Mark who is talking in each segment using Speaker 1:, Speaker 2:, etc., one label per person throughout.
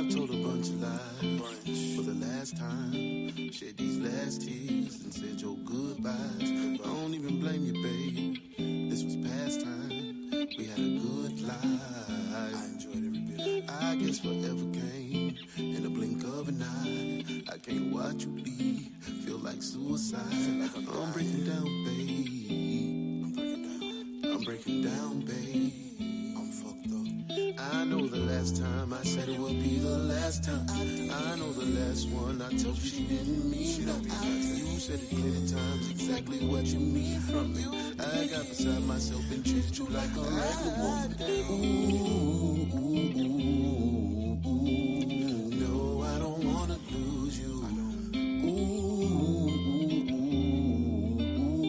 Speaker 1: I've told a bunch of lies for the last time. Shed these last tears and said your goodbyes. I don't even blame you, babe. This was past time. We had a good life. I enjoyed every bit. I guess forever came in a blink of an eye. I can't watch you leave. Feel like suicide. I'm breaking down, babe. I'm breaking down, babe. I'm fucked up. I know the last time I said it would be the last time. I know the last one I told you she didn't mean nothing. You said it plenty times exactly what you need from me. I got beside myself and treated you like a regular woman. Ooh, ooh, ooh, ooh. No, I don't wanna lose you. Ooh, ooh,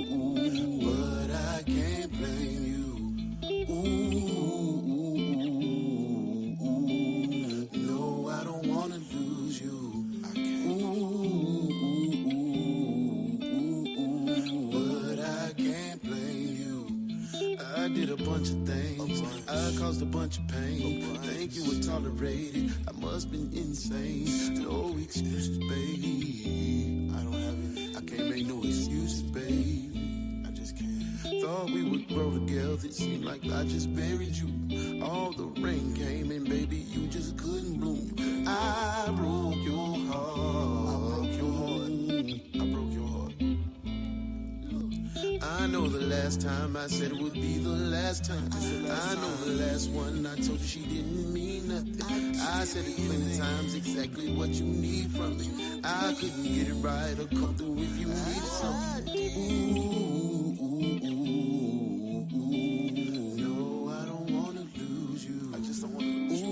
Speaker 1: ooh, ooh. But I can't blame you. Ooh, ooh, ooh. No, I don't wanna lose you. Ooh, but I can't blame you. I did a bunch of things. I caused a bunch of pain. Think you would tolerate it. I must been insane. No excuses, babe. I don't have it. I can't make no excuses, babe. I just can't. Thought we would grow together. It seemed like I just buried you. All the rain came and baby, you just couldn't bloom. I broke your heart. I broke your heart. I broke your heart. I know the last time I said it would be the last time. I know the last one I told you she didn't mean nothing. I said it plenty times exactly what you need from me. I couldn't get it right or come through if you needed something. Ooh, ooh, ooh, ooh. No, I don't wanna lose you. I just don't wanna lose you.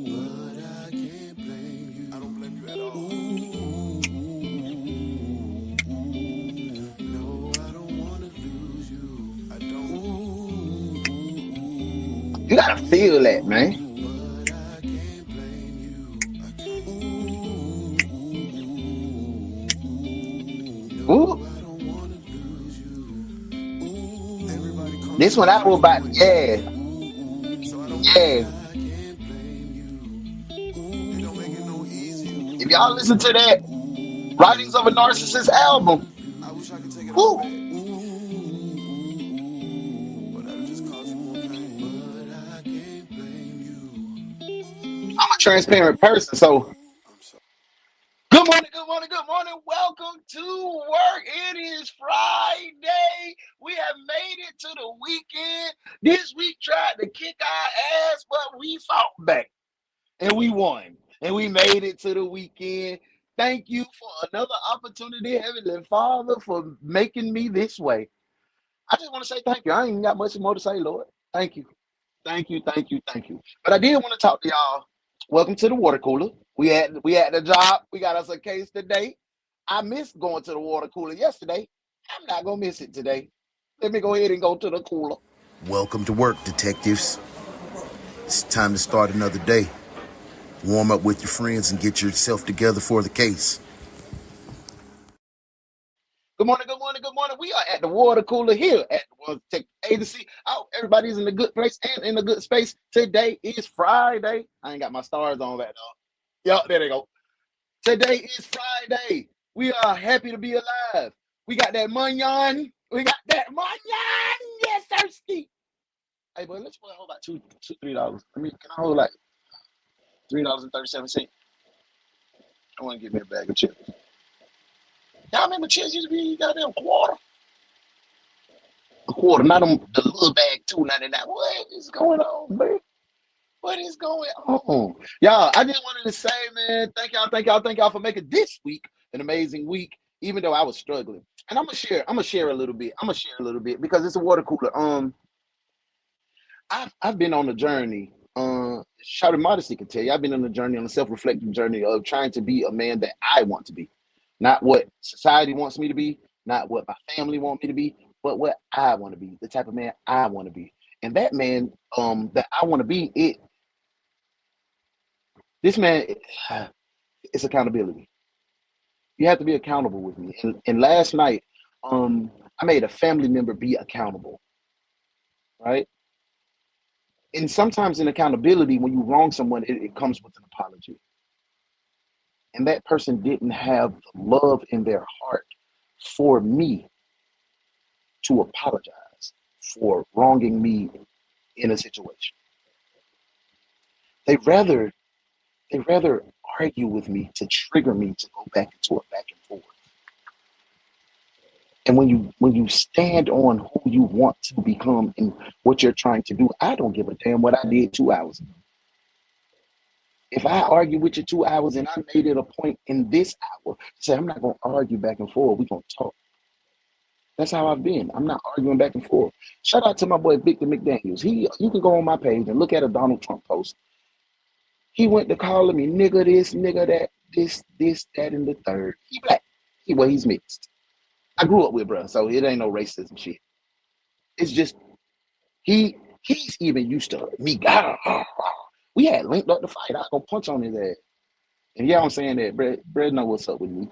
Speaker 1: But I can't blame you. I don't blame you at all. No, I don't wanna lose you. I don't.
Speaker 2: You gotta feel that, man.
Speaker 1: But I can't blame you. I can't.
Speaker 2: Ooh,
Speaker 1: No, I don't wanna lose you. Everybody comes
Speaker 2: this
Speaker 1: in
Speaker 2: one
Speaker 1: a
Speaker 2: I was
Speaker 1: different
Speaker 2: about,
Speaker 1: way.
Speaker 2: yeah,
Speaker 1: So I don't
Speaker 2: yeah.
Speaker 1: can't blame you. It don't make it no
Speaker 2: If
Speaker 1: easier.
Speaker 2: y'all listen to that Writings of a Narcissist album,
Speaker 1: I wish I could take it all
Speaker 2: woo,
Speaker 1: back. But that'll just cause you more pain. But I can't blame
Speaker 2: I'm a transparent person, so
Speaker 1: you. I'm sorry.
Speaker 2: good morning, good morning, good morning. Welcome to work. It is Friday. We have made it to the weekend. This week tried to kick our ass, but we fought back and we won. And we made it to the weekend. Thank you for another opportunity, Heavenly Father, for making me this way. I just want to say thank you. I ain't got much more to say, Lord. Thank you. Thank you, thank you, thank you. But I did want to talk to y'all. Welcome to the water cooler. We had the job. We got us a case today. I missed going to the water cooler yesterday. I'm not gonna miss it today. Let me go ahead and go to the cooler.
Speaker 3: Welcome to work, detectives. It's time to start another day. Warm up with your friends and get yourself together for the case.
Speaker 2: Good morning, good morning, good morning. We are at the water cooler here at the Water Tech Agency. I hope everybody's in a good place and in a good space. Today is Friday. I ain't got my stars on that though. Yup, there they go. Today is Friday. We are happy to be alive. We got that munyon. We got that munyon. Yes, thirsty. Hey, boy, let's hold about $3. I mean, can I hold like $3.37? I want to get me a bag of chips. Y'all remember chips used to be goddamn quarter? A quarter, not the little bag, $2.99. What is going on, man? What is going on? Y'all, I just wanted to say, man, thank y'all for making this week an amazing week, even though I was struggling. And I'm gonna share a little bit. Because it's a water cooler. I've been on a journey. Shouted modesty can tell you, I've been on a journey, on a self-reflective journey of trying to be a man that I want to be. Not what society wants me to be, not what my family want me to be, but what I want to be, the type of man I want to be. And that man that I want to be, this man, it's accountability. You have to be accountable with me. And last night, I made a family member be accountable, right? And sometimes in accountability, when you wrong someone, it comes with an apology. And that person didn't have the love in their heart for me to apologize for wronging me in a situation. They rather they rather argue with me to trigger me to go back into a back and forth. And when you stand on who you want to become and what you're trying to do, I don't give a damn what I did 2 hours ago. If I argue with you 2 hours and I made it a point in this hour to say I'm not gonna argue back and forth, we're gonna talk. That's how I've been. I'm not arguing back and forth. Shout out to my boy Victor McDaniels. You can go on my page and look at a Donald Trump post. He went to calling me nigga this, nigga that, this, that, and the third. He black. He's mixed. I grew up with bro, so it ain't no racism shit. It's just he's even used to me. We had linked up to fight. I go punch on his ass. And yeah, I'm saying that Brad know what's up with me.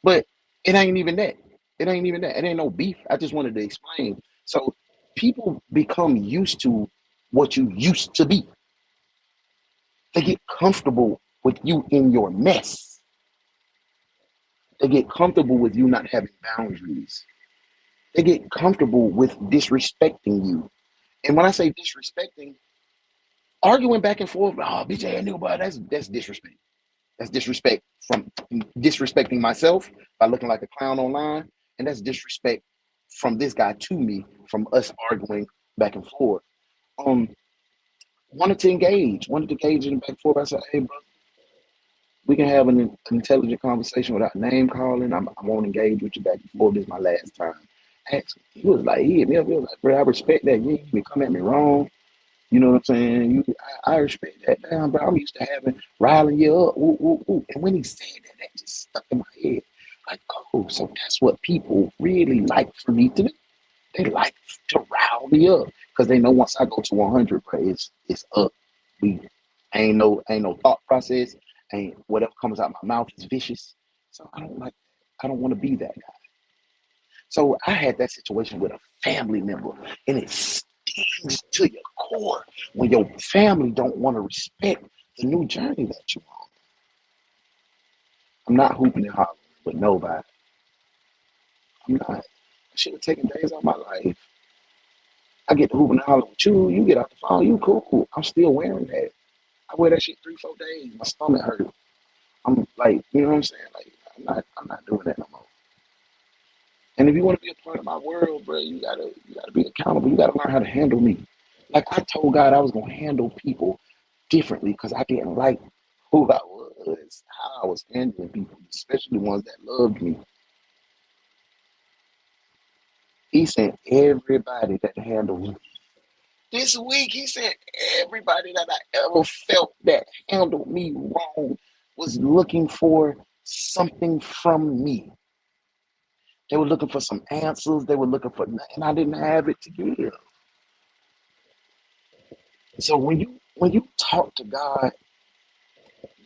Speaker 2: But it ain't even that. It ain't even that. It ain't no beef. I just wanted to explain. So people become used to what you used to be. They get comfortable with you in your mess. They get comfortable with you not having boundaries. They get comfortable with disrespecting you. And when I say disrespecting, arguing back and forth, oh, bitch ass nigga, boy, that's disrespect. That's disrespect from disrespecting myself by looking like a clown online. And that's disrespect from this guy to me, from us arguing back and forth. Wanted to engage in back and forth. I said, hey, bro, we can have an intelligent conversation without name calling. I won't engage with you back and forth. This is my last time. Actually, he was like, he hit me up. He was like, bro, I respect that. You ain't come at me wrong. You know what I'm saying? I respect that. Damn, bro, I'm used to having riling you up. Ooh, ooh, ooh. And when he said that just stuck in my head. Like, oh, so that's what people really like for me to do. They like to rile me up because they know once I go to 100, bro, it's up. We ain't no thought process. Ain't whatever comes out my mouth is vicious. So I don't want to be that guy. So I had that situation with a family member, and it stings to your core when your family don't want to respect the new journey that you're on. I'm not hooping and hollering with nobody. I'm not. I should have taken days out of my life. I get to hooping and hollering with you. You get out the phone. You cool. I'm still wearing that. I wear that shit 3-4 days. My stomach hurt. I'm like, you know what I'm saying? Like, I'm not doing that no more. And if you want to be a part of my world, bro, you gotta be accountable. You gotta learn how to handle me. Like I told God I was gonna handle people differently because I didn't like who I was, how I was handling people, especially the ones that loved me. He sent everybody that handled me. This week, he said everybody that I ever felt that handled me wrong was looking for something from me. They were looking for some answers. They were looking for, and I didn't have it to give. So when you talk to God,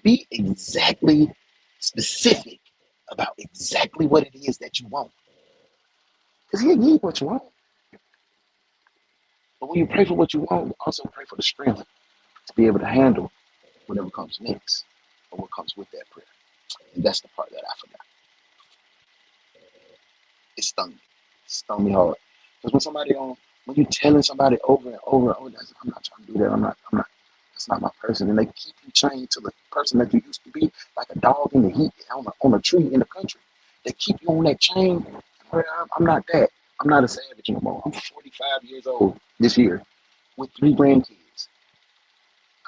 Speaker 2: be exactly specific about exactly what it is that you want, because He'll give you what you want. But when you pray for what you want, also pray for the strength to be able to handle whatever comes next or what comes with that prayer. And that's the part that I forgot. It stung me. It stung me hard. Because when you're telling somebody over and over and over, I'm not trying to do that. I'm not. That's not my person. And they keep you chained to the person that you used to be, like a dog in the heat on a tree in the country. They keep you on that chain. I'm not that. I'm not a savage anymore. I'm 45 years old this year with 3 grandkids.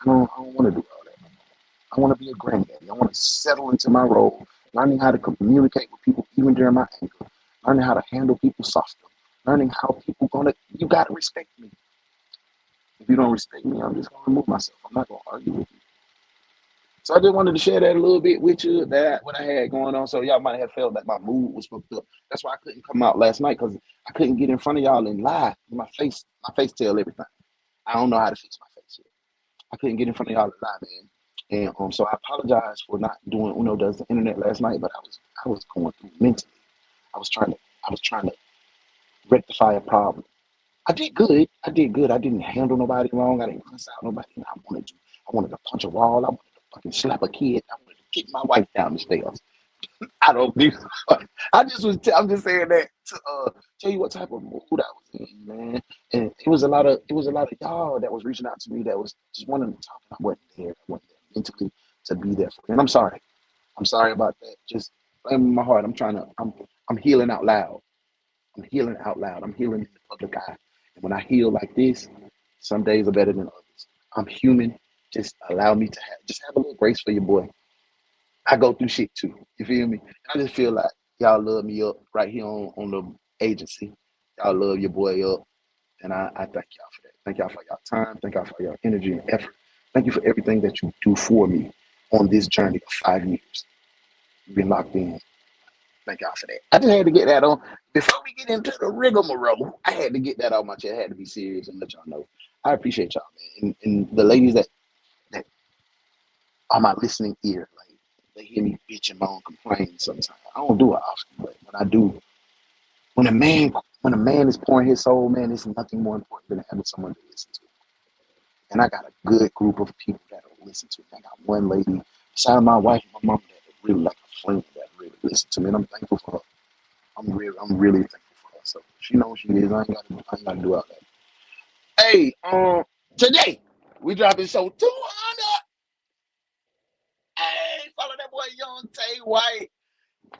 Speaker 2: I don't want to do all that no more. I want to be a granddaddy. I want to settle into my role, learning how to communicate with people even during my anger, learning how to handle people softer, learning how people you got to respect me. If you don't respect me, I'm just going to remove myself. I'm not going to argue with you. So I just wanted to share that a little bit with you, that what I had going on. So y'all might have felt that my mood was fucked up. That's why I couldn't come out last night, because I couldn't get in front of y'all and lie. My face tell everything. I don't know how to fix my face yet. I couldn't get in front of y'all and lie, man. And so I apologize for not doing Uno Does the Internet last night, but I was going through mentally. I was trying to rectify a problem. I did good. I did good. I didn't handle nobody wrong. I didn't cuss out nobody. I wanted to punch a wall. I wanted to fucking slap a kid. I wanted to kick my wife down the stairs. I don't do. I'm just saying that to tell you what type of mood I was in, man. And it was a lot of y'all that was reaching out to me that was just wanting to talk. I wasn't there. I wasn't there mentally to be there for. And I'm sorry. I'm sorry about that. Just in my heart. I'm healing out loud. I'm healing out loud. I'm healing in the public eye. And when I heal like this, some days are better than others. I'm human. Just allow me to have a little grace for your boy. I go through shit too. You feel me? I just feel like y'all love me up right here on the agency. Y'all love your boy up. And I thank y'all for that. Thank y'all for your time. Thank y'all for your energy and effort. Thank you for everything that you do for me on this journey of 5 years. You've been locked in. Thank y'all for that. I just had to get that on. Before we get into the rigmarole, I had to get that on my chest. I had to be serious and let y'all know. I appreciate y'all, man. And the ladies that are my listening ear, like they hear me bitch and moan, complain sometimes. I don't do it often, but when I do, when a man is pouring his soul, man, it's nothing more important than having someone to listen to. And I got a good group of people that will listen to me. I got one lady, besides my wife and my mom, that really like a friend that really listen to me, and I'm thankful for her. I'm really thankful for her. So she knows she is. I ain't gotta do all that. Hey, today we dropping show 200. Hey, follow that boy Young Tay White.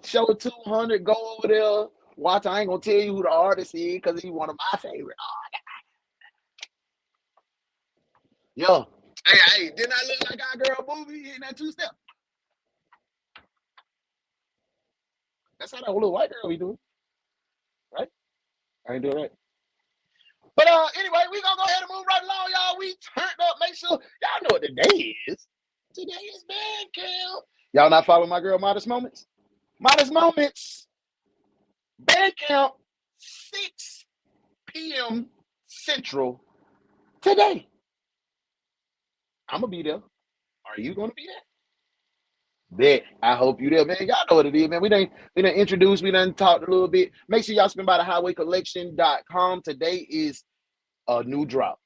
Speaker 2: Show 200. Go over there. Watch. I ain't gonna tell you who the artist is because he's one of my favorite. Yo. Hey, didn't I look like our girl movie in that 2-step? That's how that little white girl we do, right? I ain't doing right. But anyway, we gonna go ahead and move right along, y'all. We turned up. Make sure y'all know what today is. Today is Bandcamp. Y'all not following my girl Modest Moments? Modest Moments. Bandcamp, 6 p.m. Central today. I'm gonna be there. Are you gonna be there? Bet. I hope you there, man. Y'all know what it is, man. We done introduced, we done talked a little bit. Make sure y'all spend by the highwaycollection.com. Today is a new drop.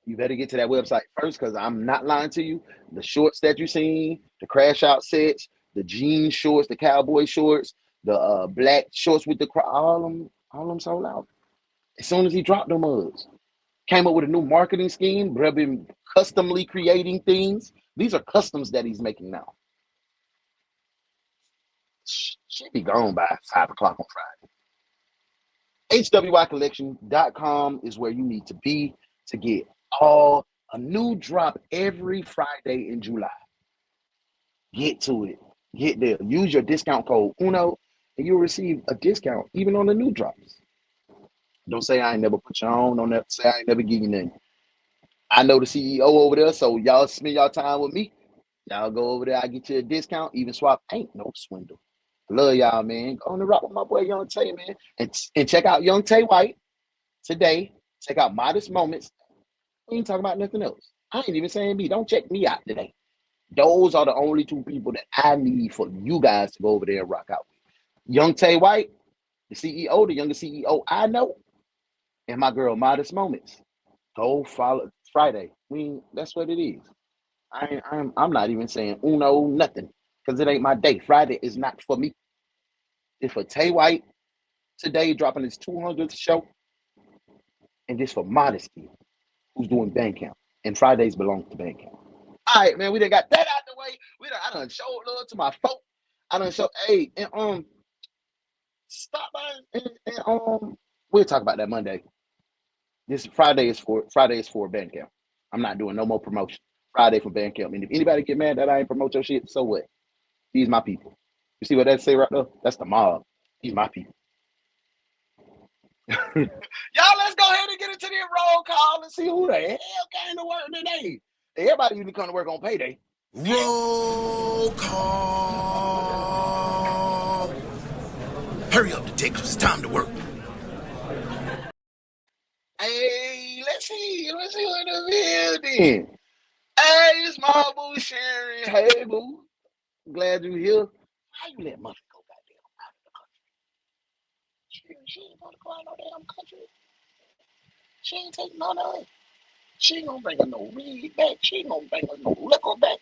Speaker 2: You better get to that website first because I'm not lying to you. The shorts that you seen, the crash out sets, the jean shorts, the cowboy shorts, the black shorts with the all them sold out. As soon as he dropped them mugs. Came up with a new marketing scheme, been customly creating things. These are customs that he's making now. Should be gone by 5 o'clock on Friday. HWYcollection.com is where you need to be to get a new drop every Friday in July. Get to it. Get there. Use your discount code UNO and you'll receive a discount even on the new drops. Don't say I ain't never put you on. Don't say I ain't never give you nothing. I know the CEO over there, so y'all spend y'all time with me. Y'all go over there, I get you a discount. Even swap ain't no swindle. Love y'all, man. Go on the rock with my boy Young Tay, man. And check out Young Tay White today. Check out Modest Moments. We ain't talking about nothing else. I ain't even saying me. Don't check me out today. Those are the only 2 people that I need for you guys to go over there and rock out with. Young Tay White, the CEO, the youngest CEO I know, and my girl Modest Moments. Go follow Friday. That's what it is. I'm not even saying uno nothing because it ain't my day. Friday is not for me. It's for Tay White today dropping his 200th show, and this for Modesty, who's doing Bandcamp. And Fridays belong to Bandcamp. All right, man, we done got that out the way. I done showed love to my folk. I done show, hey, and stop by and we'll talk about that Monday. This Friday is for Bandcamp. I'm not doing no more promotion. Friday for Bandcamp. And if anybody get mad that I ain't promote your shit, so what? These my people. You see what that say right there? That's the mob. These my people. Y'all, let's go ahead and get into the roll call and see who the hell came to work today. Everybody usually come to work on payday.
Speaker 3: Roll call. Hurry up, detectives. It's time to work.
Speaker 2: Hey, let's see who in the building. Hey, it's my boo Sharon. Hey, boo. Glad you here. How you let Muffin go goddamn out of the country? She ain't want to go out no damn country. She ain't taking none of it. She ain't gonna bring her no weed back. She ain't gonna bring her no liquor back.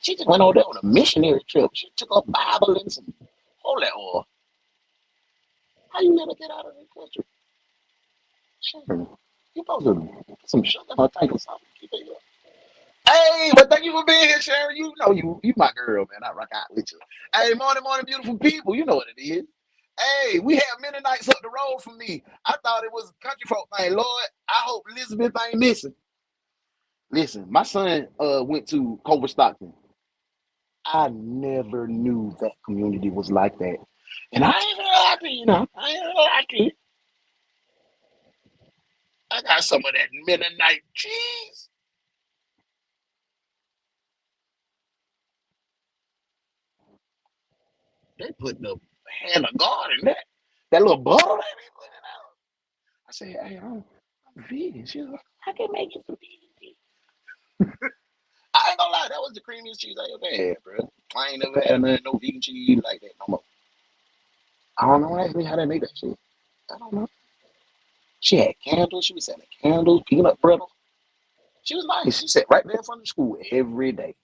Speaker 2: She just went over there on a missionary trip. She took a Bible and some holy oil. How you let her get out of the country? Sure. You supposed to put some sugar in her tank or something. Keep it up. Hey, but thank you for being here, Sharon. You know you my girl, man. I rock out with you. Hey, morning, beautiful people. You know what it is. Hey, we have Mennonites up the road from me. I thought it was a country folk thing. Lord, I hope Elizabeth ain't missing. Listen, my son went to Culver Stockton. I never knew that community was like that. And I ain't gonna lie to you, I ain't gonna lie to you. I got some of that Mennonite cheese. They put the hand of God in that. That little butter they be putting out. I said, hey, I'm vegan. She was like, I can make you some vegan cheese. I ain't gonna lie, that was the creamiest cheese I ever had, bro. I ain't never had no vegan cheese like that no more. I don't know actually how they make that shit. I don't know. She had candles. She was selling candles, peanut butter. She was nice. She sat right there in front of the school every day.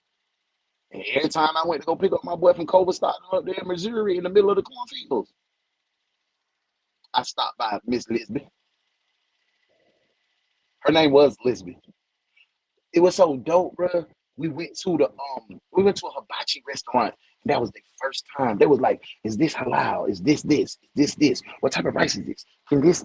Speaker 2: And every time I went to go pick up my boy from Culver Stockton up there in Missouri in the middle of the cornfields, I stopped by Miss Lisbeth. Her name was Lisbeth. It was so dope, bro. We went to a hibachi restaurant. And that was the first time. They was like, is this halal? Is this this? Is this? What type of rice is this?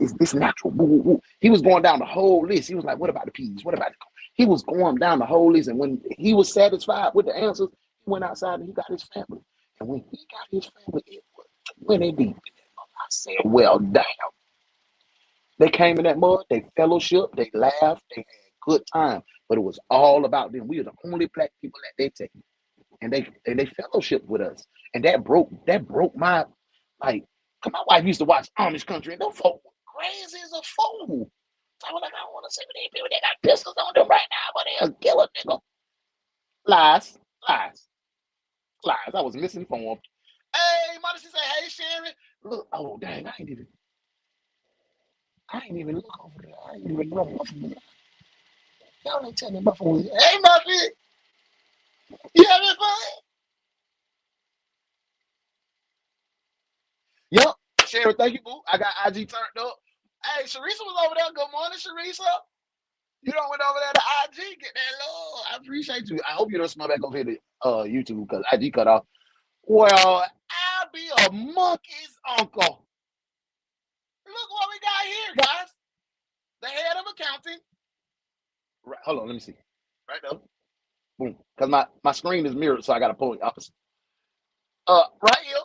Speaker 2: Is this natural? Woo, woo, woo. He was going down the whole list. He was like, what about the peas? What about the He was going down the whole list. And when he was satisfied with the answers, he went outside and he got his family. And when he got his family, it was when they deep. I said, well, damn. They came in that mud, they fellowship, they laughed, they had good time. But it was all about them. We were the only black people at their table. And they fellowship with us. And that broke my like, cause my wife used to watch Amish country and them folk were crazy as a fool. So I was like, I don't want to say with these people that got pistols on them right now, but they'll kill a nigga. Lies. I was misinformed. Hey, Menace said, hey Sharon. Look, oh dang, I ain't even look over there. I ain't even know Muffin. Y'all ain't telling me Muffin was here. Hey Muffin, you having fun? Yep. Sharon, thank you, boo. I got IG turned up. Hey, Sharisa was over there. Good morning, Sharisa. You don't went over there to IG, get that love. I appreciate you. I hope you don't smell back over here to YouTube because IG cut off. Well, I'll be a monkey's uncle. Look what we got here, guys. The head of accounting. Right, hold on, let me see. Right there. Boom. Because my screen is mirrored, so I got to pull it opposite. Right here.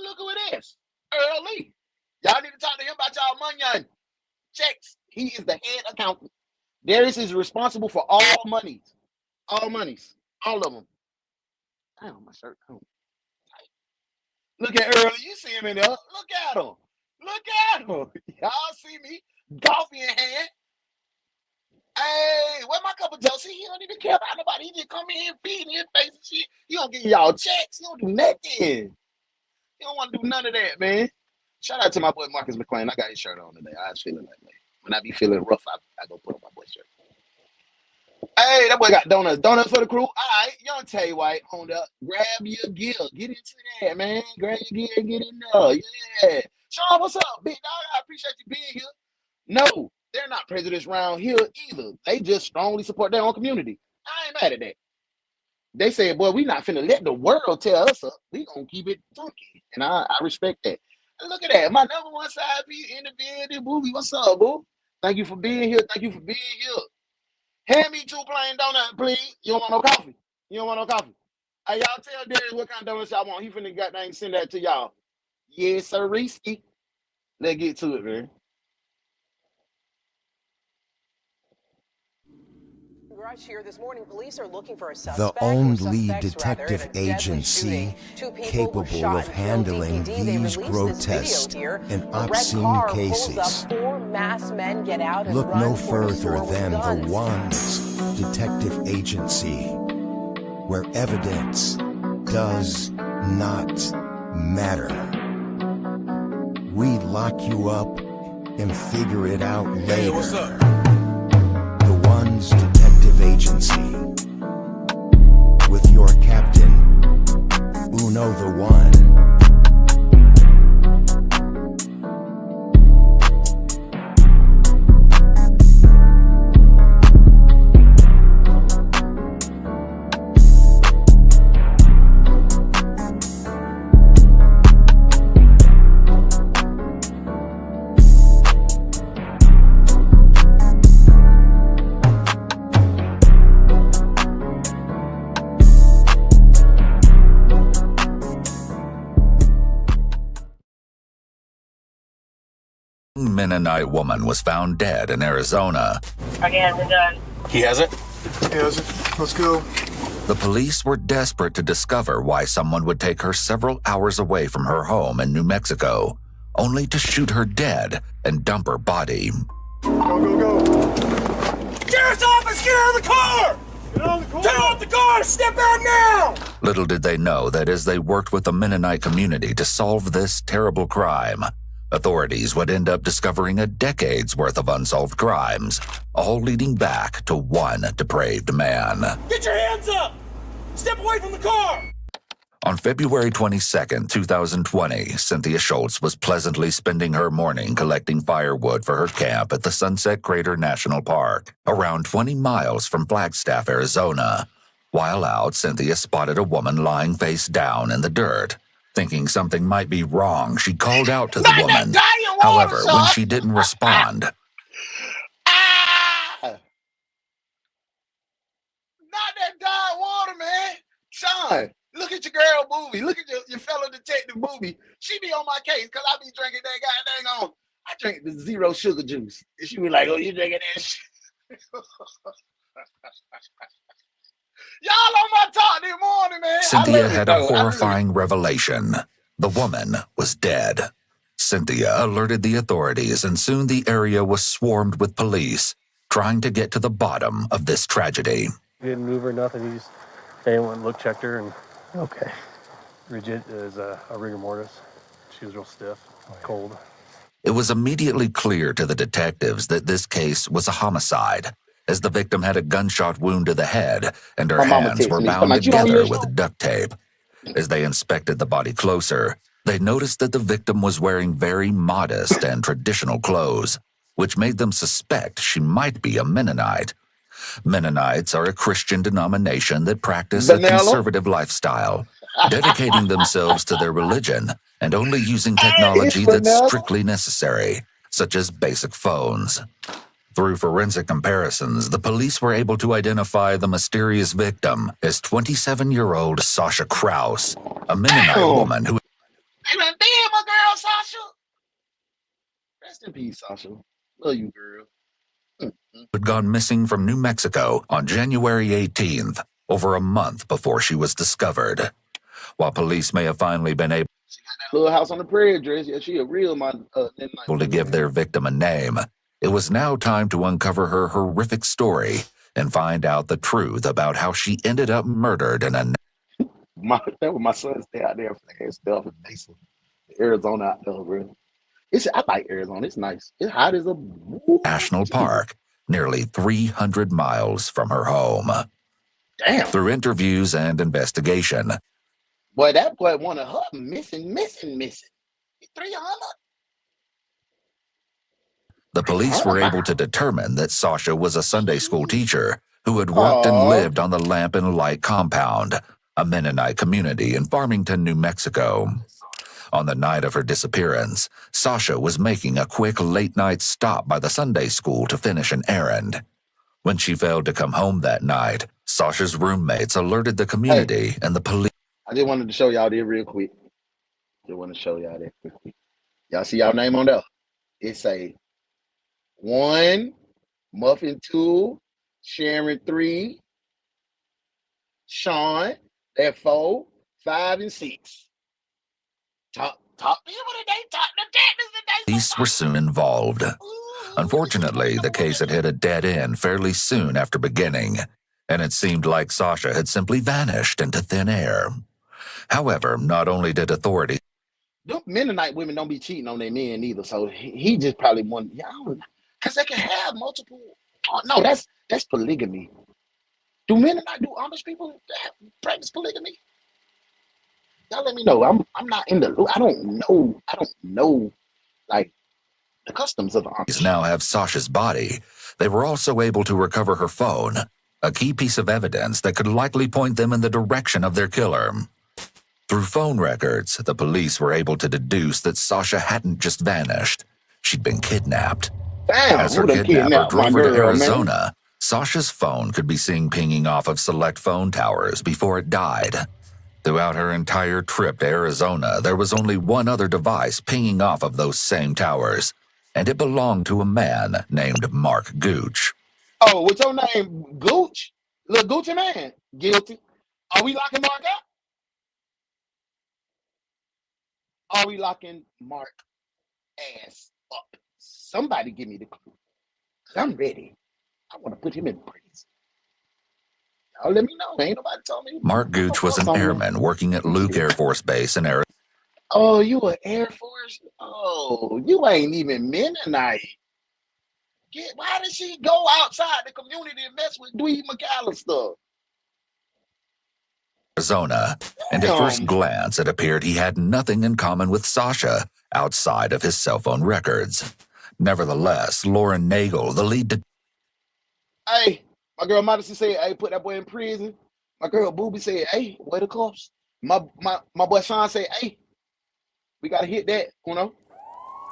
Speaker 2: Look who it is. Earl Lee. Y'all need to talk to him about y'all money checks. He is the head accountant. Darius is responsible for all monies. All monies. All of them. Damn, my shirt. Oh. Look at Earl. You see him in there. Look at him. Look at him. Y'all see me. Coffee in hand. Hey, where my cup of Josie? He don't even care about nobody. He just come in here feeding his face and shit. He don't give y'all checks. He don't do nothing. He don't want to do none of that, man. Shout out to my boy Marcus McLean. I got his shirt on today. I was feeling that way. When I be feeling rough, I go put on my boy's shirt. Hey, that boy got donuts. Donuts for the crew. All right, young Tay White on up. Grab your gear. Get into that, man. Grab your gear and get in there. Yeah. Sean, what's up, big dog? I appreciate you being here. No, they're not prejudice around here either. They just strongly support their own community. I ain't mad at that. They said, boy, we not finna let the world tear us up. We gonna keep it funky. And I respect that. And look at that. My number one side piece in the building, booby. What's up, boo? Thank you for being here. Thank you for being here. Hand me 2 plain donuts, please. You don't want no coffee? You don't want no coffee? Hey, y'all tell Darius what kind of donuts y'all want. He finna goddamn send that to y'all. Yes, sir, Reese. Let's get to it, man.
Speaker 4: Here this morning, police are looking for a
Speaker 5: The only detective agency capable of handling these grotesque and obscene cases. Look no further than the DaOnes detective agency, where evidence does not matter. We'd lock you up and figure it out later.
Speaker 6: Hey, what's up?
Speaker 5: The Ones Detective Agency. With your captain, Uno the One.
Speaker 7: Mennonite woman was found dead in Arizona.
Speaker 8: Again, we're done.
Speaker 6: He has it?
Speaker 1: Let's go.
Speaker 7: The police were desperate to discover why someone would take her several hours away from her home in New Mexico, only to shoot her dead and dump her body.
Speaker 1: Go.
Speaker 6: Sheriff's office, get out of the car! Get out of the car! Get out the car! Step out now!
Speaker 7: Little did they know that as they worked with the Mennonite community to solve this terrible crime, authorities would end up discovering a decade's worth of unsolved crimes, all leading back to one depraved man.
Speaker 6: Get your hands up! Step away from the car!
Speaker 7: On February 22, 2020, Cynthia Schultz was pleasantly spending her morning collecting firewood for her camp at the Sunset Crater National Park, around 20 miles from Flagstaff, Arizona. While out, Cynthia spotted a woman lying face down in the dirt. Thinking something might be wrong, she called out to the woman. However, when she didn't respond...
Speaker 2: Not that dying water, man. Sean, look at your girl movie. Look at your fellow detective movie. She be on my case because I be drinking that goddamn on. I drink the zero sugar juice. And she be like, oh, you drinking that shit? Y'all on my talk this morning, man.
Speaker 7: Cynthia had a horrifying revelation. The woman was dead. Cynthia alerted the authorities, and soon the area was swarmed with police, trying to get to the bottom of this tragedy.
Speaker 9: He didn't move or nothing. He just came and looked, checked her, and okay. Rigid as a rigor mortis. She was real stiff, cold.
Speaker 7: It was immediately clear to the detectives that this case was a homicide, as the victim had a gunshot wound to the head and her hands were bound together with duct tape. As they inspected the body closer, they noticed that the victim was wearing very modest and traditional clothes, which made them suspect she might be a Mennonite. Mennonites are a Christian denomination that practice a conservative lifestyle, dedicating themselves to their religion and only using technology that's strictly necessary, such as basic phones. Through forensic comparisons, the police were able to identify the mysterious victim as 27-year-old Sasha Krause, a Mennonite woman who...
Speaker 2: Hey, man, damn, my girl, Sasha. Rest in peace, Sasha. Love you, girl.
Speaker 7: had gone missing from New Mexico on January 18th, over a month before she was discovered. While police may have finally been able
Speaker 2: Little house on the prairie address. Yeah, she a real
Speaker 7: to give their victim a name, it was now time to uncover her horrific story and find out the truth about how she ended up murdered in a
Speaker 2: that was my son stay out there for stuff in Mesa, Arizona out there, bro. I like Arizona. It's nice. It's hot as a
Speaker 7: national park, nearly 300 miles from her home.
Speaker 2: Damn.
Speaker 7: Through interviews and investigation,
Speaker 2: Boy, that boy wanted her missing. 300.
Speaker 7: the police were able to determine that Sasha was a Sunday school teacher who had worked and lived on the Lamp and Light compound, a Mennonite community in Farmington, New Mexico. On the night of her disappearance, Sasha was making a quick late-night stop by the Sunday school to finish an errand. When she failed to come home that night, Sasha's roommates alerted the community and the police.
Speaker 2: I just wanted to show y'all this real quick. Y'all see y'all name on there? It say 1, Muffin 2, Sharon 3, Sean, that 4, 5, and 6. Talk people today, talk detectives today.
Speaker 7: Police were soon involved. Unfortunately, the case had hit a dead end fairly soon after beginning, and it seemed like Sasha had simply vanished into thin air. However, not only did authorities
Speaker 2: them Mennonite women don't be cheating on their men either. So he just probably one. Yeah, because they can have multiple. Oh, no, that's polygamy. Do Mennonite, do Amish people practice polygamy? Y'all let me know. I'm not in the loop. I don't know like the customs of the Amish.
Speaker 7: Now have Sasha's body. They were also able to recover her phone, a key piece of evidence that could likely point them in the direction of their killer. Through phone records, the police were able to deduce that Sasha hadn't just vanished. She'd been kidnapped.
Speaker 2: Damn,
Speaker 7: as her kidnapper drove her to Arizona, Sasha's phone could be seen pinging off of select phone towers before it died. Throughout her entire trip to Arizona, there was only one other device pinging off of those same towers, and it belonged to a man named Mark Gooch.
Speaker 2: Oh, what's your name? Gooch? Little Gucci man? Guilty. Are we locking Mark out? Are we locking Mark ass up? Somebody give me the clue. I'm ready. I want to put him in prison. Y'all let me know. Ain't nobody told me.
Speaker 7: Mark Gooch was an airman working at Luke Air Force Base in Arizona.
Speaker 2: Oh, you an Air Force? Oh, you ain't even Mennonite. Why did she go outside the community and mess with Dwee McAllister?
Speaker 7: Arizona, and at first glance, it appeared he had nothing in common with Sasha outside of his cell phone records. Nevertheless, Lauren Nagel, the lead
Speaker 2: Hey, my girl Madison said, hey, put that boy in prison. My girl Booby said, hey, where the cuffs? My boy Sean said, hey, we got to hit that, you know?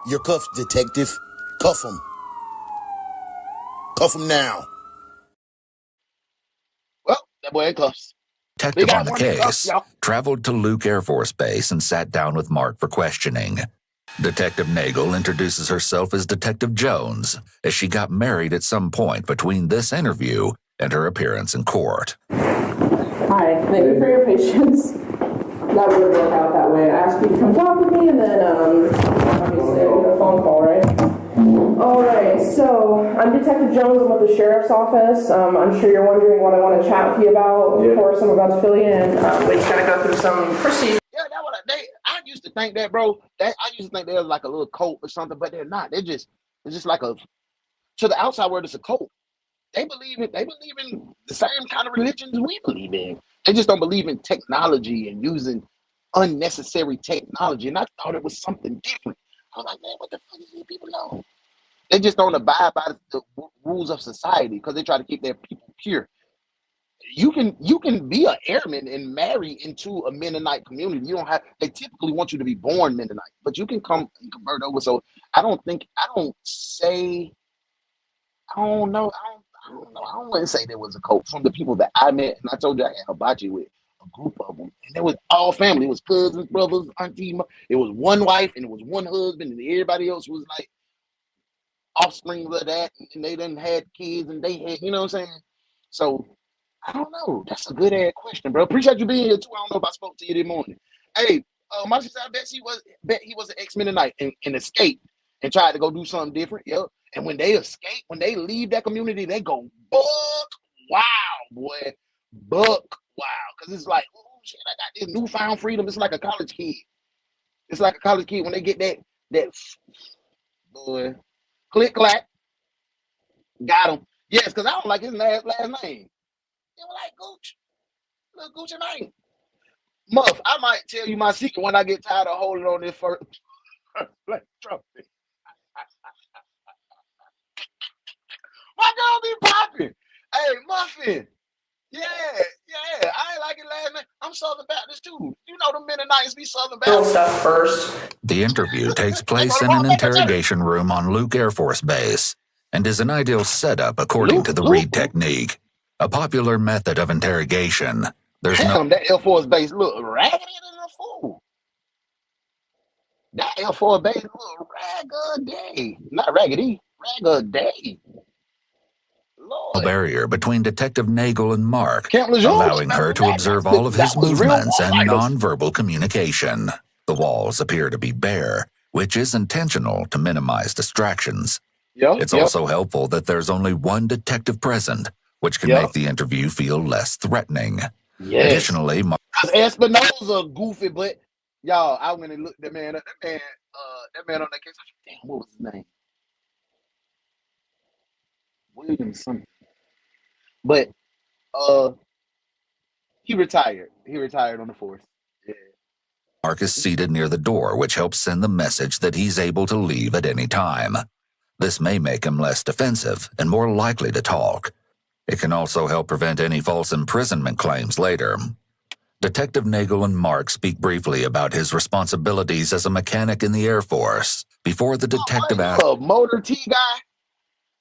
Speaker 3: Your cuffs, detective. Cuff him. Cuff him now.
Speaker 2: Well, that boy in cuffs.
Speaker 7: Detective on the case traveled to Luke Air Force Base and sat down with Mark for questioning. Detective Nagel introduces herself as Detective Jones, as she got married at some point between this interview and her appearance in court.
Speaker 8: Hi, thank you for your patience. That would work out that way. I asked you to come talk with me, and then obviously we had a phone call, right? All right, so I'm Detective Jones. I'm with the Sheriff's Office. I'm sure you're wondering what I want to chat with you about. Of course, I'm about to fill you in. We're just going to go through some procedures.
Speaker 2: Yeah, that's what I used to think that, bro. I used to think they was like a little cult or something, but they're not. They're just like to the outside world, it's a cult. They believe in the same kind of religions we believe in. They just don't believe in technology and using unnecessary technology. And I thought it was something different. I was like, man, what the fuck is these people on? They just don't abide by the rules of society because they try to keep their people pure. You can be an airman and marry into a Mennonite community. You don't have. They typically want you to be born Mennonite, but you can come and convert over. So I don't know. I wouldn't say there was a cult from the people that I met, and I told you I had hibachi with a group of them, and it was all family. It was cousins, brothers, auntie. It was one wife and it was one husband, and everybody else was like offspring of that, and they done had kids, and they had, you know what I'm saying? So I don't know. That's a good ass question, bro. Appreciate you being here too. I don't know if I spoke to you this morning. Hey, my sister, I bet he was an ex-Mennonite and escaped and tried to go do something different. Yep. And when they escape, when they leave that community, they go buck wow, boy. Buck wow. Because it's like, oh shit, I got this newfound freedom. It's like a college kid. It's like a college kid when they get that boy. Click clack. Got him. Yes, because I don't like his last name. They were like Gooch. Little Gucci man. Muff, I might tell you my secret when I get tired of holding on this first like trophy. My girl be popping. Hey, Muffin. Yeah. I ain't like it last night. I'm Southern Baptist too. You know the Mennonites be Southern Baptist.
Speaker 8: Stuff first.
Speaker 7: The interview takes place in an interrogation room on Luke Air Force Base and is an ideal setup according to the Reed technique, a popular method of interrogation.
Speaker 2: That Air Force Base look raggedy than a fool. That Air Force Base look raggedy. Not raggedy, raggedy. Lord.
Speaker 7: Barrier between Detective Nagel and Mark, allowing her to observe all of his movements and nonverbal communication. The walls appear to be bare, which is intentional to minimize distractions. It's also helpful that there's only one detective present, which can make the interview feel less threatening. Additionally,
Speaker 2: Espinosa goofy, but Y'all, I went and looked that man up. That man on that case. Damn, what was his name? William something. But he retired. He retired on the force. Yeah.
Speaker 7: Mark is seated near the door, which helps send the message that he's able to leave at any time. This may make him less defensive and more likely to talk. It can also help prevent any false imprisonment claims later. Detective Nagel and Mark speak briefly about his responsibilities as a mechanic in the Air Force before the detective asks...
Speaker 2: You're a motor T guy?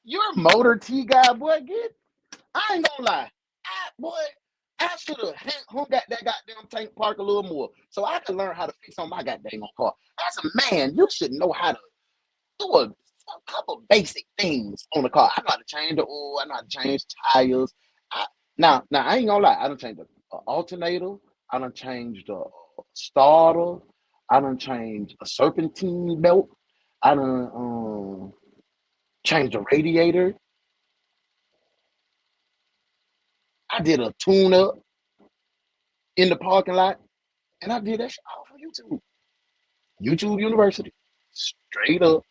Speaker 2: You're a motor T guy, boy. I ain't gonna lie. I should have hung out that goddamn tank park a little more so I could learn how to fix on my goddamn car. As a man, you should know how to do a couple basic things on the car. I know how to change the oil. I know how to change tires. Now, I ain't gonna lie. I done changed the alternator. I done changed the starter. I done changed a serpentine belt. I done changed the radiator. I did a tune-up in the parking lot, and I did that shit all for YouTube. YouTube University. Straight up.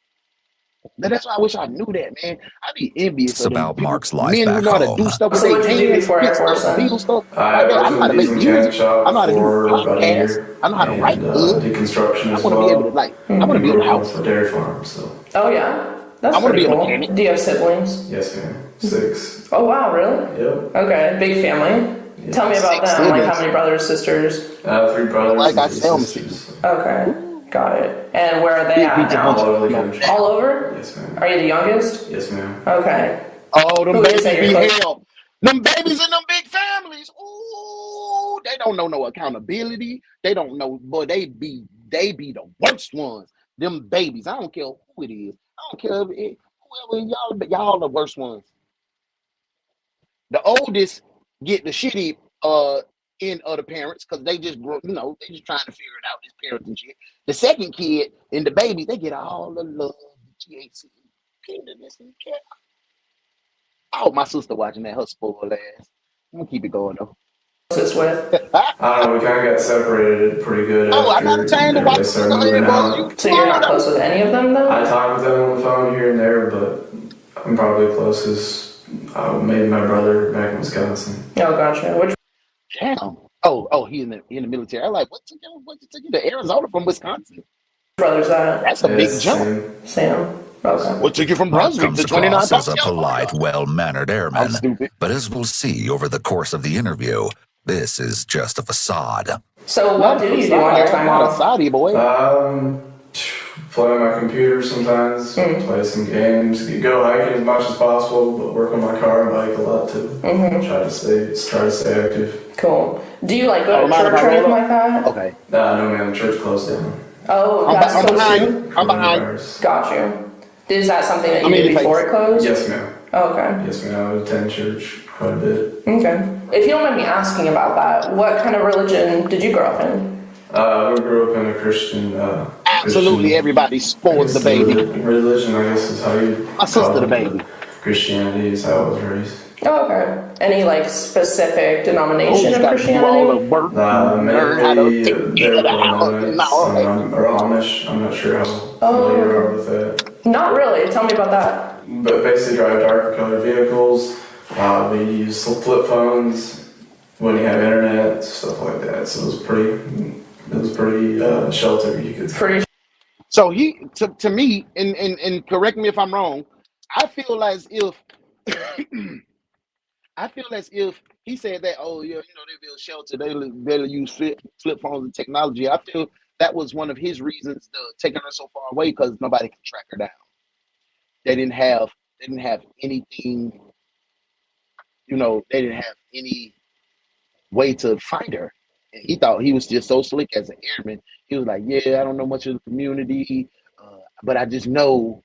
Speaker 2: But that's why I wish I knew that, man. I'd be envious of them
Speaker 7: about
Speaker 2: people,
Speaker 7: Mark's life
Speaker 2: men who
Speaker 7: back
Speaker 2: know how to
Speaker 7: home.
Speaker 2: do stuff with
Speaker 8: So
Speaker 2: their
Speaker 8: what did you do
Speaker 2: hands,
Speaker 8: before Air
Speaker 2: fix
Speaker 8: Force
Speaker 2: stuff,
Speaker 8: then?
Speaker 2: build stuff like that. I know how to make music. I know how to do podcasts. I know how to write good.
Speaker 10: Did construction
Speaker 2: I
Speaker 10: as
Speaker 2: want to
Speaker 10: well.
Speaker 2: be able to I want to build a house.
Speaker 10: A dairy farm, so.
Speaker 8: Oh yeah, that's
Speaker 2: I want to
Speaker 8: pretty
Speaker 2: be a
Speaker 8: cool.
Speaker 2: mechanic.
Speaker 8: Do you have siblings?
Speaker 10: Yes, ma'am. 6.
Speaker 8: Oh wow, really?
Speaker 10: Yep.
Speaker 8: Okay, big family.
Speaker 10: Yeah.
Speaker 8: Tell me about
Speaker 2: 6
Speaker 8: them. Like how
Speaker 2: siblings.
Speaker 8: many brothers, sisters?
Speaker 10: 3 brothers
Speaker 2: Like I
Speaker 10: and 3
Speaker 2: said,
Speaker 10: sisters.
Speaker 8: Okay, got it. And where are they
Speaker 2: Big
Speaker 8: at
Speaker 2: pizza
Speaker 8: now?
Speaker 10: All over the country.
Speaker 8: All over?
Speaker 10: Yes, ma'am.
Speaker 8: Are you the youngest?
Speaker 10: Yes, ma'am.
Speaker 8: Okay.
Speaker 2: Oh, them
Speaker 8: Who would you
Speaker 2: babies
Speaker 8: say
Speaker 2: be
Speaker 8: you're close?
Speaker 2: hell. Them babies in them big families. Ooh, they don't know no accountability. They don't know, boy, they be the worst ones. Them babies. I don't care who it is. I don't care whoever y'all the worst ones. The oldest get the shitty end of the parents because they just grow, they just trying to figure it out, this parents and shit. The second kid and the baby, they get all the love, the THC, tenderness, and care. Oh, my sister watching that, her spoiled ass. I'm gonna keep it going though.
Speaker 8: This with?
Speaker 10: I don't know, we kind of got separated pretty good
Speaker 2: I
Speaker 10: after
Speaker 2: gotta change the
Speaker 10: everybody
Speaker 2: watch.
Speaker 10: started moving out.
Speaker 8: So you're not close with any of them though?
Speaker 10: I talk with them on the phone here and there, but I'm probably closest. Maybe my brother back in Wisconsin.
Speaker 8: Oh, gotcha. Which?
Speaker 2: Damn. Oh, he in the military. I'm like, what took you to Arizona from Wisconsin?
Speaker 8: Brother's that?
Speaker 2: That's a big jump.
Speaker 8: Sam. Okay.
Speaker 2: What took you from
Speaker 7: Mark
Speaker 2: Brunswick
Speaker 7: comes
Speaker 2: to 29
Speaker 7: across as a
Speaker 2: South
Speaker 7: polite,
Speaker 2: Carolina?
Speaker 7: well-mannered airman.
Speaker 2: I'm stupid.
Speaker 7: But as we'll see over the course of the interview, this is just a facade.
Speaker 8: So what do you do on your time off?
Speaker 2: Saudi boy.
Speaker 10: Play on my computer sometimes, play some games, go hiking as much as possible, but work on my car and bike a lot too. Try to stay active.
Speaker 8: Cool. Do you like go to church or anything like that?
Speaker 2: Okay.
Speaker 10: No, man, the church closed down.
Speaker 8: Oh, that's
Speaker 2: I'm behind.
Speaker 8: Got you. Is that something that you did before it closed?
Speaker 10: Yes, ma'am.
Speaker 8: Okay.
Speaker 10: Yes, ma'am. I would attend church quite a bit.
Speaker 8: Okay. If you don't mind me asking about that, what kind of religion did you grow up in?
Speaker 10: We grew up in a Christian.
Speaker 2: Absolutely, everybody spoils the baby.
Speaker 10: Religion, I guess, is how you.
Speaker 2: My sister, the baby.
Speaker 10: Christianity is how I was raised.
Speaker 8: Oh, okay. Any specific denomination of Christianity?
Speaker 10: Maybe they're Mennonites or Amish. I'm not sure how familiar you are with that.
Speaker 8: Not really. Tell me about that.
Speaker 10: But basically, drive darker colored vehicles. We use flip phones when you have internet, stuff like that. So it was pretty sheltered, you could say.
Speaker 2: So to me, and correct me if I'm wrong, I feel as if he said that, they build shelter, they'll use flip phones and technology. I feel that was one of his reasons to taking her so far away because nobody could track her down. They didn't have anything, they didn't have any way to find her. And he thought he was just so slick as an airman. He was like, yeah, I don't know much of the community, but I just know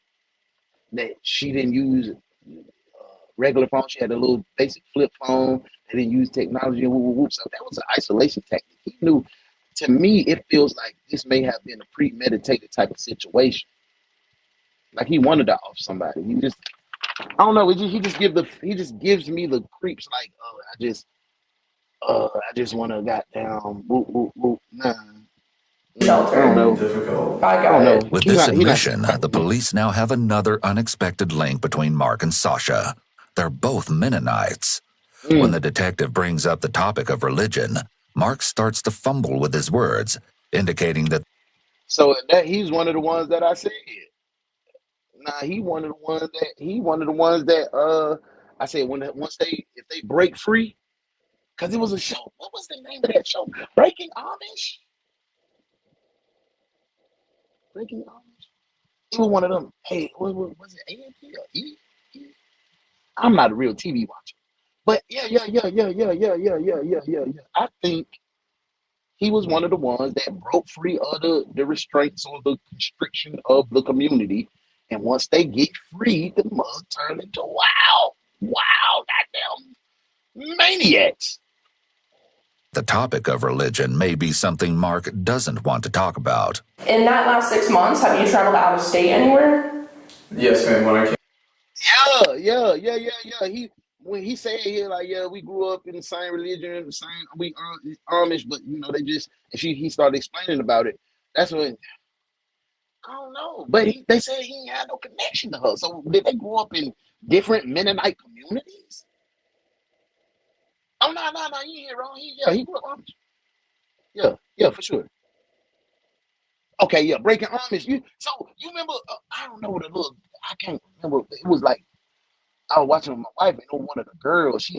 Speaker 2: that she didn't use regular phone. She had a little basic flip phone. They didn't use technology. So that was an isolation technique. He knew. To me, it feels like this may have been a premeditated type of situation. Like he wanted to off somebody. I don't know. He just gives me the creeps. Like, I just want to goddamn whoop whoop whoop. Nah.
Speaker 8: shelter.
Speaker 2: I don't know.
Speaker 10: Difficult.
Speaker 8: I got it.
Speaker 7: With this admission, the police now have another unexpected link between Mark and Sasha. They're both Mennonites. When the detective brings up the topic of religion, Mark starts to fumble with his words, indicating that.
Speaker 2: So that he's one of the ones that I said. Nah, he one of the ones that I said if they break free, because it was a show. What was the name of that show? Breaking Amish. Breaking Amish. It was one of them. Hey, was it AMP or E? I'm not a real TV watcher, but yeah. I think he was one of the ones that broke free of the restraints or the constriction of the community. And once they get free, the mug turn into goddamn maniacs.
Speaker 7: The topic of religion may be something Mark doesn't want to talk about.
Speaker 8: In that last 6 months, have you traveled out of state anywhere?
Speaker 10: Yes, ma'am. When I came.
Speaker 2: Yeah. When he said here, like, yeah, we grew up in the same religion, we Amish, but he started explaining about it. That's when I don't know, but they said he ain't had no connection to her. So did they grow up in different Mennonite communities? Oh no, you ain't wrong. He grew up Amish. Yeah, for sure. Okay, yeah, breaking Amish. You remember? I don't know I can't remember. It was like I was watching with my wife, and one of the girls she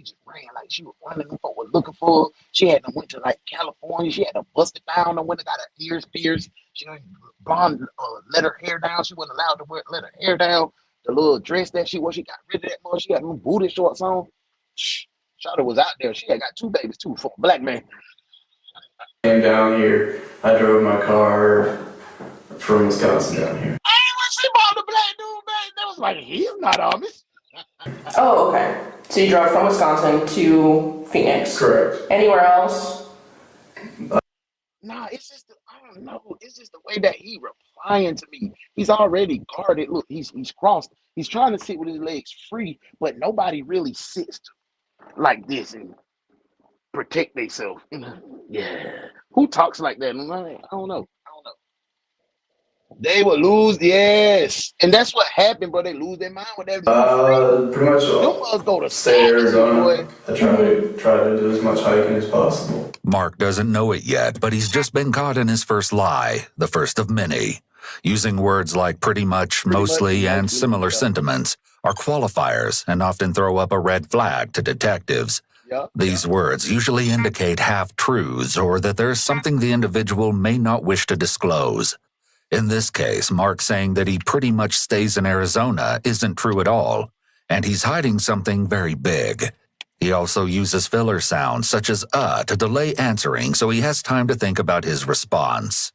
Speaker 2: just ran like she was running for was looking for her. She had to went to like California. She had to bust it down. And went and got her ears pierced. She blonde let her hair down. She wasn't allowed to let her hair down. The little dress that she wore, she got rid of that much. She had no booty shorts on. Shawty was out there. She had got 2 babies too for a black man.
Speaker 10: Came down here. I drove my car from Wisconsin down here.
Speaker 2: When she bought the black dude back, that was like, he's not Amish.
Speaker 8: Oh, okay. So you drove from Wisconsin to Phoenix.
Speaker 10: Correct.
Speaker 8: Anywhere else?
Speaker 2: Nah, it's just I don't know. It's just the way that he replying to me. He's already guarded. Look, he's crossed. He's trying to sit with his legs free, but nobody really sits like this and protect themselves. Yeah. Who talks like that? I don't know. They will lose, yes. And that's what happened, bro. They lose their mind with that.
Speaker 10: Pretty much
Speaker 2: go to
Speaker 10: stay in Arizona.
Speaker 2: Boy.
Speaker 10: I try to do as much hiking as possible.
Speaker 7: Mark doesn't know it yet, but he's just been caught in his first lie, the first of many. Using words like pretty much, mostly, and similar sentiments are qualifiers and often throw up a red flag to detectives. These words usually indicate half-truths or that there's something the individual may not wish to disclose. In this case, Mark saying that he pretty much stays in Arizona isn't true at all, and he's hiding something very big. He also uses filler sounds such as to delay answering so he has time to think about his response.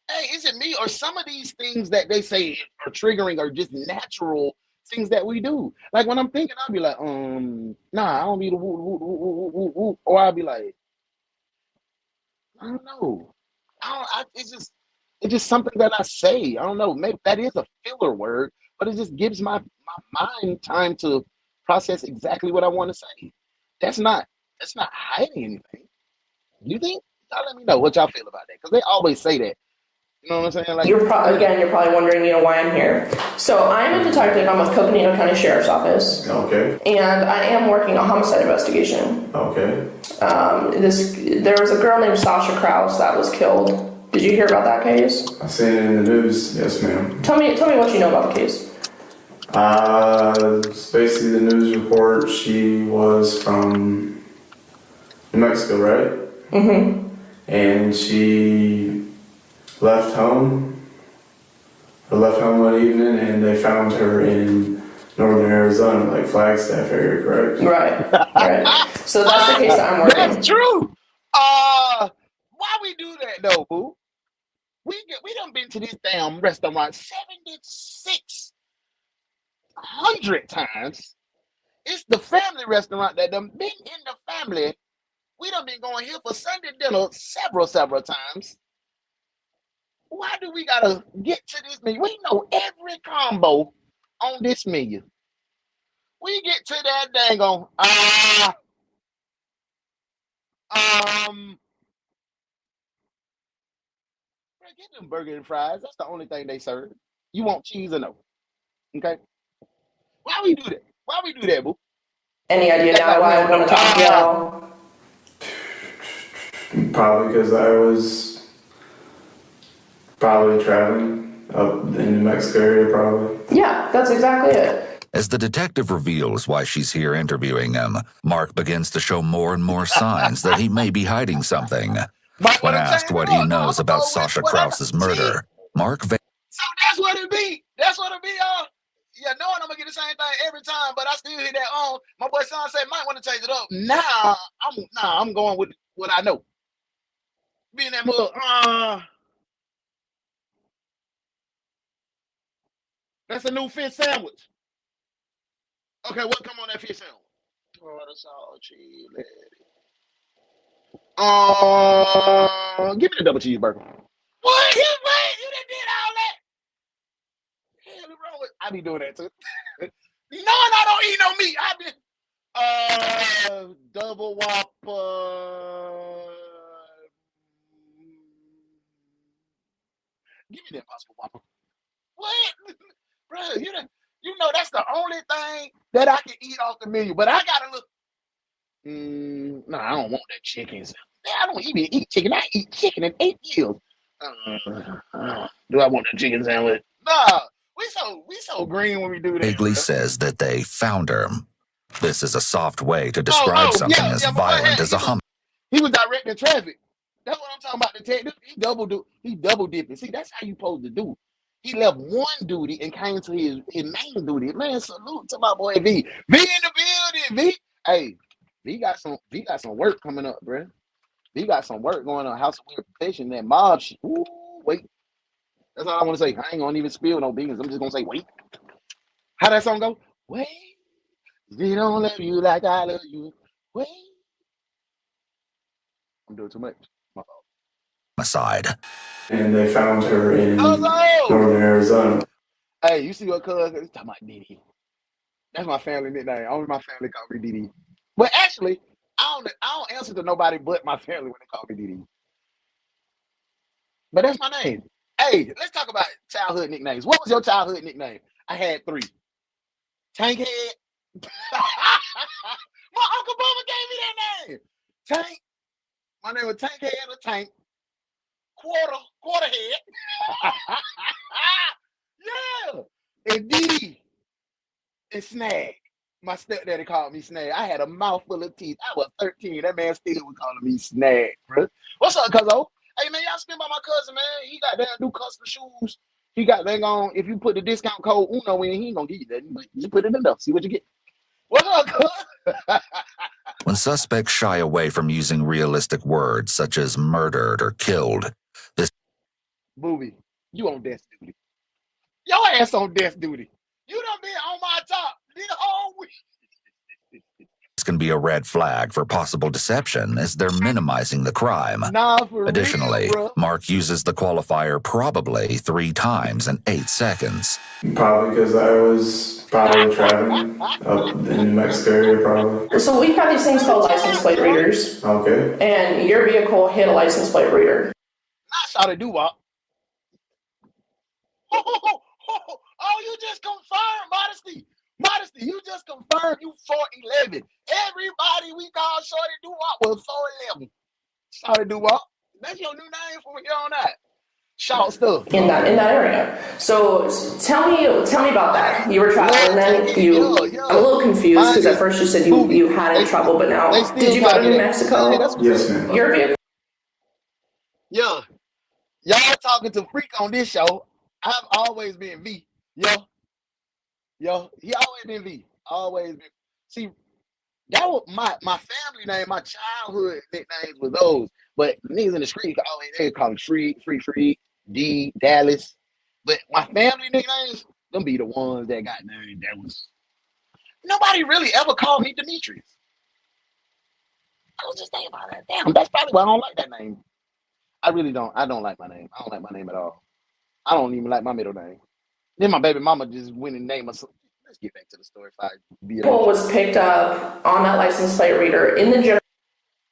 Speaker 2: Hey, is it me or some of these things that they say are triggering are just natural things that we do? Like when I'm thinking, I'll be like, nah, I don't be the woo, or I'll be like, I don't know. It's just something that I say. I don't know. Maybe that is a filler word, but it just gives my mind time to process exactly what I want to say. That's not hiding anything. You think? Y'all let me know what y'all feel about that, because they always say that. You know what I'm saying? Like
Speaker 8: you're probably wondering, why I'm here. So I'm a detective. I'm with Coconino County Sheriff's Office.
Speaker 10: Okay.
Speaker 8: And I am working a homicide investigation.
Speaker 10: Okay.
Speaker 8: There was a girl named Sasha Krause that was killed. Did you hear about that case?
Speaker 10: I've seen it in the news. Yes, ma'am.
Speaker 8: Tell me what you know about the case.
Speaker 10: It's basically the news report. She was from New Mexico, right?
Speaker 8: Mm-hmm.
Speaker 10: And she left home one evening, and they found her in northern Arizona, like Flagstaff area, correct?
Speaker 8: Right. So that's the case that I'm working.
Speaker 2: That's true. Why we do that though, boo? We done been to this damn restaurant 7,600 times. It's the family restaurant that done been in the family. We done been going here for Sunday dinner several times. Why do we gotta get to this menu? We know every combo on this menu. We get to that dang on Get them burger and fries. That's the only thing they serve. You want cheese or no? Okay. Why we do that? Why we do that, boo?
Speaker 8: Any idea now why I would want to talk to you at all?
Speaker 10: Probably because I was probably traveling up in the New Mexico area, probably.
Speaker 8: Yeah, that's exactly it.
Speaker 7: As the detective reveals why she's here interviewing him, Mark begins to show more and more signs that he may be hiding something. When asked what he knows about Sasha Krause's murder, Mark...
Speaker 2: So that's what it be. That's what it be, y'all. Yeah, knowing I'm going to get the same thing every time, but I still hear that on. My boy son said, might want to change it up. I'm going with what I know. Being that mug, that's a new fish sandwich. Okay, what come on that fish sandwich? Butter, salt, cheese, give me the double cheeseburger. What? You done did all that? Hell, what's wrong with? I be doing that too. Knowing I don't eat no meat, I be double Whopper. Give me the Impossible Whopper. What? Bro, you know that's the only thing that I can eat off the menu, but I gotta look. No, I don't want that chicken. I don't even eat chicken. I eat chicken in 8 years. Do I want the chicken sandwich? Nah, we so green when we do that.
Speaker 7: Higley says that they found her. This is a soft way to describe something as violent as a hump.
Speaker 2: He was directing traffic. That's what I'm talking about, detective. He double dipping. See, that's how you supposed to do. He left one duty and came to his main duty. Man, salute to my boy V. V in the building. V. Hey, V got some work coming up, bro. V got some work going on. House of Weird Profession. That mob shit. Ooh, wait. That's all I want to say. I ain't gonna even spill no beans. I'm just gonna say, wait. How that song go? Wait. They don't love you like I love you. Wait. I'm doing too much. My fault.
Speaker 7: Aside.
Speaker 10: And they found her in northern Arizona.
Speaker 2: Hey, you see what cuz is talking about DD. That's my family nickname. Only my family call me DD. But actually, I don't answer to nobody but my family when they call me DD. But that's my name. Hey, let's talk about childhood nicknames. What was your childhood nickname? I had 3. Tankhead. My Uncle Bubba gave me that name. Tank. My name was Tankhead or Tank. Quarterhead. Yeah. And Dee and Snag. My stepdaddy called me Snag. I had a mouthful of teeth. I was 13. That man still was calling me Snag, bro. What's up, cuzzo? Hey, man, y'all spend by my cousin, man. He got that new custom shoes. He got that on. If you put the discount code UNO in, he ain't gonna give you that. But you put it in there. See what you get. What's up, cuz?
Speaker 7: When suspects shy away from using realistic words such as murdered or killed, this
Speaker 2: Booby, you on death duty. Your ass on death duty. You done been on my top the whole week.
Speaker 7: can be a red flag for possible deception as they're minimizing the crime. Additionally,
Speaker 2: real,
Speaker 7: Mark uses the qualifier probably 3 times in 8 seconds.
Speaker 10: Probably because I was probably traveling up in the New Mexico area, probably.
Speaker 8: So we've got these things called license plate readers.
Speaker 10: Okay.
Speaker 8: And your vehicle hit a license plate reader.
Speaker 2: I saw the do-wop. Oh, you just confirmed, Modesty. Modesty, you just confirmed you 411. Everybody we call Shorty Do-Wop was 411. Shorty Do-Wop. That's your new name from here on out. Shout stuff.
Speaker 8: In that area. So tell me about that. You were traveling then. I'm a little confused because at first you said you had in trouble, but now did you go to New Mexico?
Speaker 10: Yes, ma'am.
Speaker 8: Your vehicle.
Speaker 2: Yeah. Y'all talking to Freak on this show. I've always been V. Yo, he always been V. Always been. See, that was my family name, my childhood nicknames were those. But niggas in the street always they call me Free, D, Dallas. But my family nicknames, them be the ones that got named. That was nobody really ever called me Demetrius. I was just thinking about that. Damn, that's probably why I don't like that name. I really don't. I don't like my name. I don't like my name at all. I don't even like my middle name. Then my baby mama just went and named us. Let's get back to the story.
Speaker 8: Vehicle was picked up on that license plate reader in the general.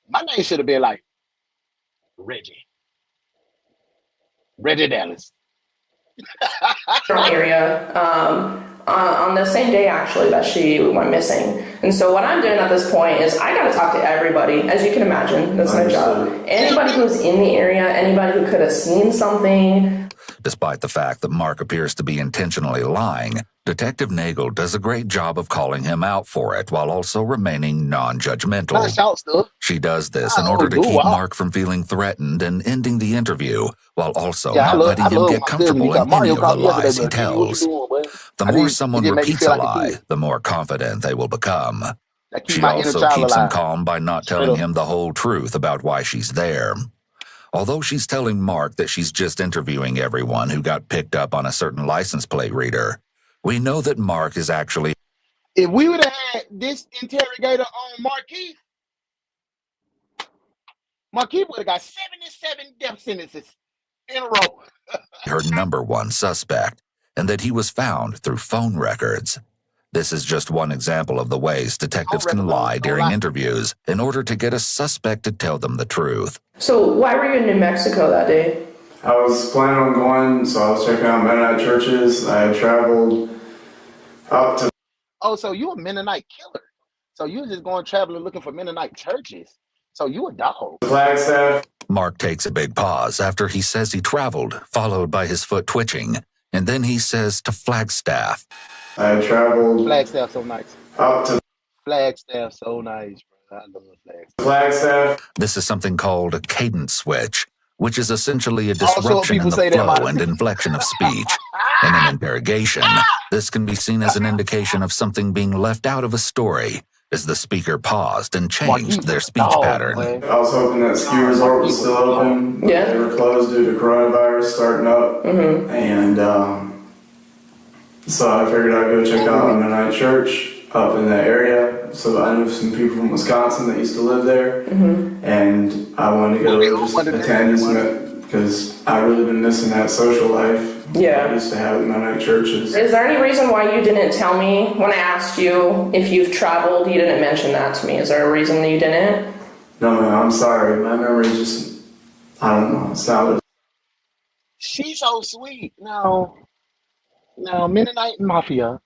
Speaker 8: My
Speaker 2: name should have been like Reggie. Ready, Dallas.
Speaker 8: area on the same day actually that she went missing. And so what I'm doing at this point is I got to talk to everybody, as you can imagine. That's my job. Anybody who's in the area, anybody who could have seen something.
Speaker 7: Despite the fact that Mark appears to be intentionally lying, Detective Nagel does a great job of calling him out for it while also remaining non-judgmental. She does this in order to keep Mark from feeling threatened and ending the interview, while also not letting him get comfortable in any of the lies he tells. The more someone repeats a lie, the more confident they will become. She also keeps him calm by not telling him the whole truth about why she's there. Although she's telling Mark that she's just interviewing everyone who got picked up on a certain license plate reader, we know that Mark is actually...
Speaker 2: If we would have had this interrogator on Marquis would have got 77 death sentences in a row.
Speaker 7: her number one suspect, and that he was found through phone records. This is just one example of the ways detectives can lie during interviews in order to get a suspect to tell them the truth.
Speaker 8: So why were you in New Mexico that day?
Speaker 10: I was planning on going, so I was checking out Mennonite churches. I had traveled up to...
Speaker 2: Oh, so you a Mennonite killer. So you were just going traveling looking for Mennonite churches. So you a dog.
Speaker 10: Flagstaff.
Speaker 7: Mark takes a big pause after he says he traveled, followed by his foot twitching, and then he says to Flagstaff.
Speaker 10: I traveled...
Speaker 2: Flagstaff so nice.
Speaker 10: Up to...
Speaker 2: Flagstaff so nice, bro. I love Flagstaff.
Speaker 10: Flagstaff.
Speaker 7: This is something called a cadence switch, which is essentially a disruption in the flow and inflection of speech. In an interrogation, this can be seen as an indication of something being left out of a story, as the speaker paused and changed their speech pattern.
Speaker 10: I was hoping that ski resort was still open.
Speaker 8: Yeah.
Speaker 10: They were closed due to coronavirus starting up.
Speaker 8: Mm-hmm.
Speaker 10: And so I figured I'd go check out a Mennonite church up in that area. So I knew some people from Wisconsin that used to live there.
Speaker 8: Mm-hmm.
Speaker 10: And I wanted to go just attend because I've really been missing that social life.
Speaker 8: Yeah.
Speaker 10: I used to have at Mennonite churches.
Speaker 8: Is there any reason why you didn't tell me when I asked you if you've traveled? You didn't mention that to me. Is there a reason that you didn't?
Speaker 10: No, man, I'm sorry. My memory just, I don't know. It's not.
Speaker 2: She's so sweet. No, Mennonite Mafia,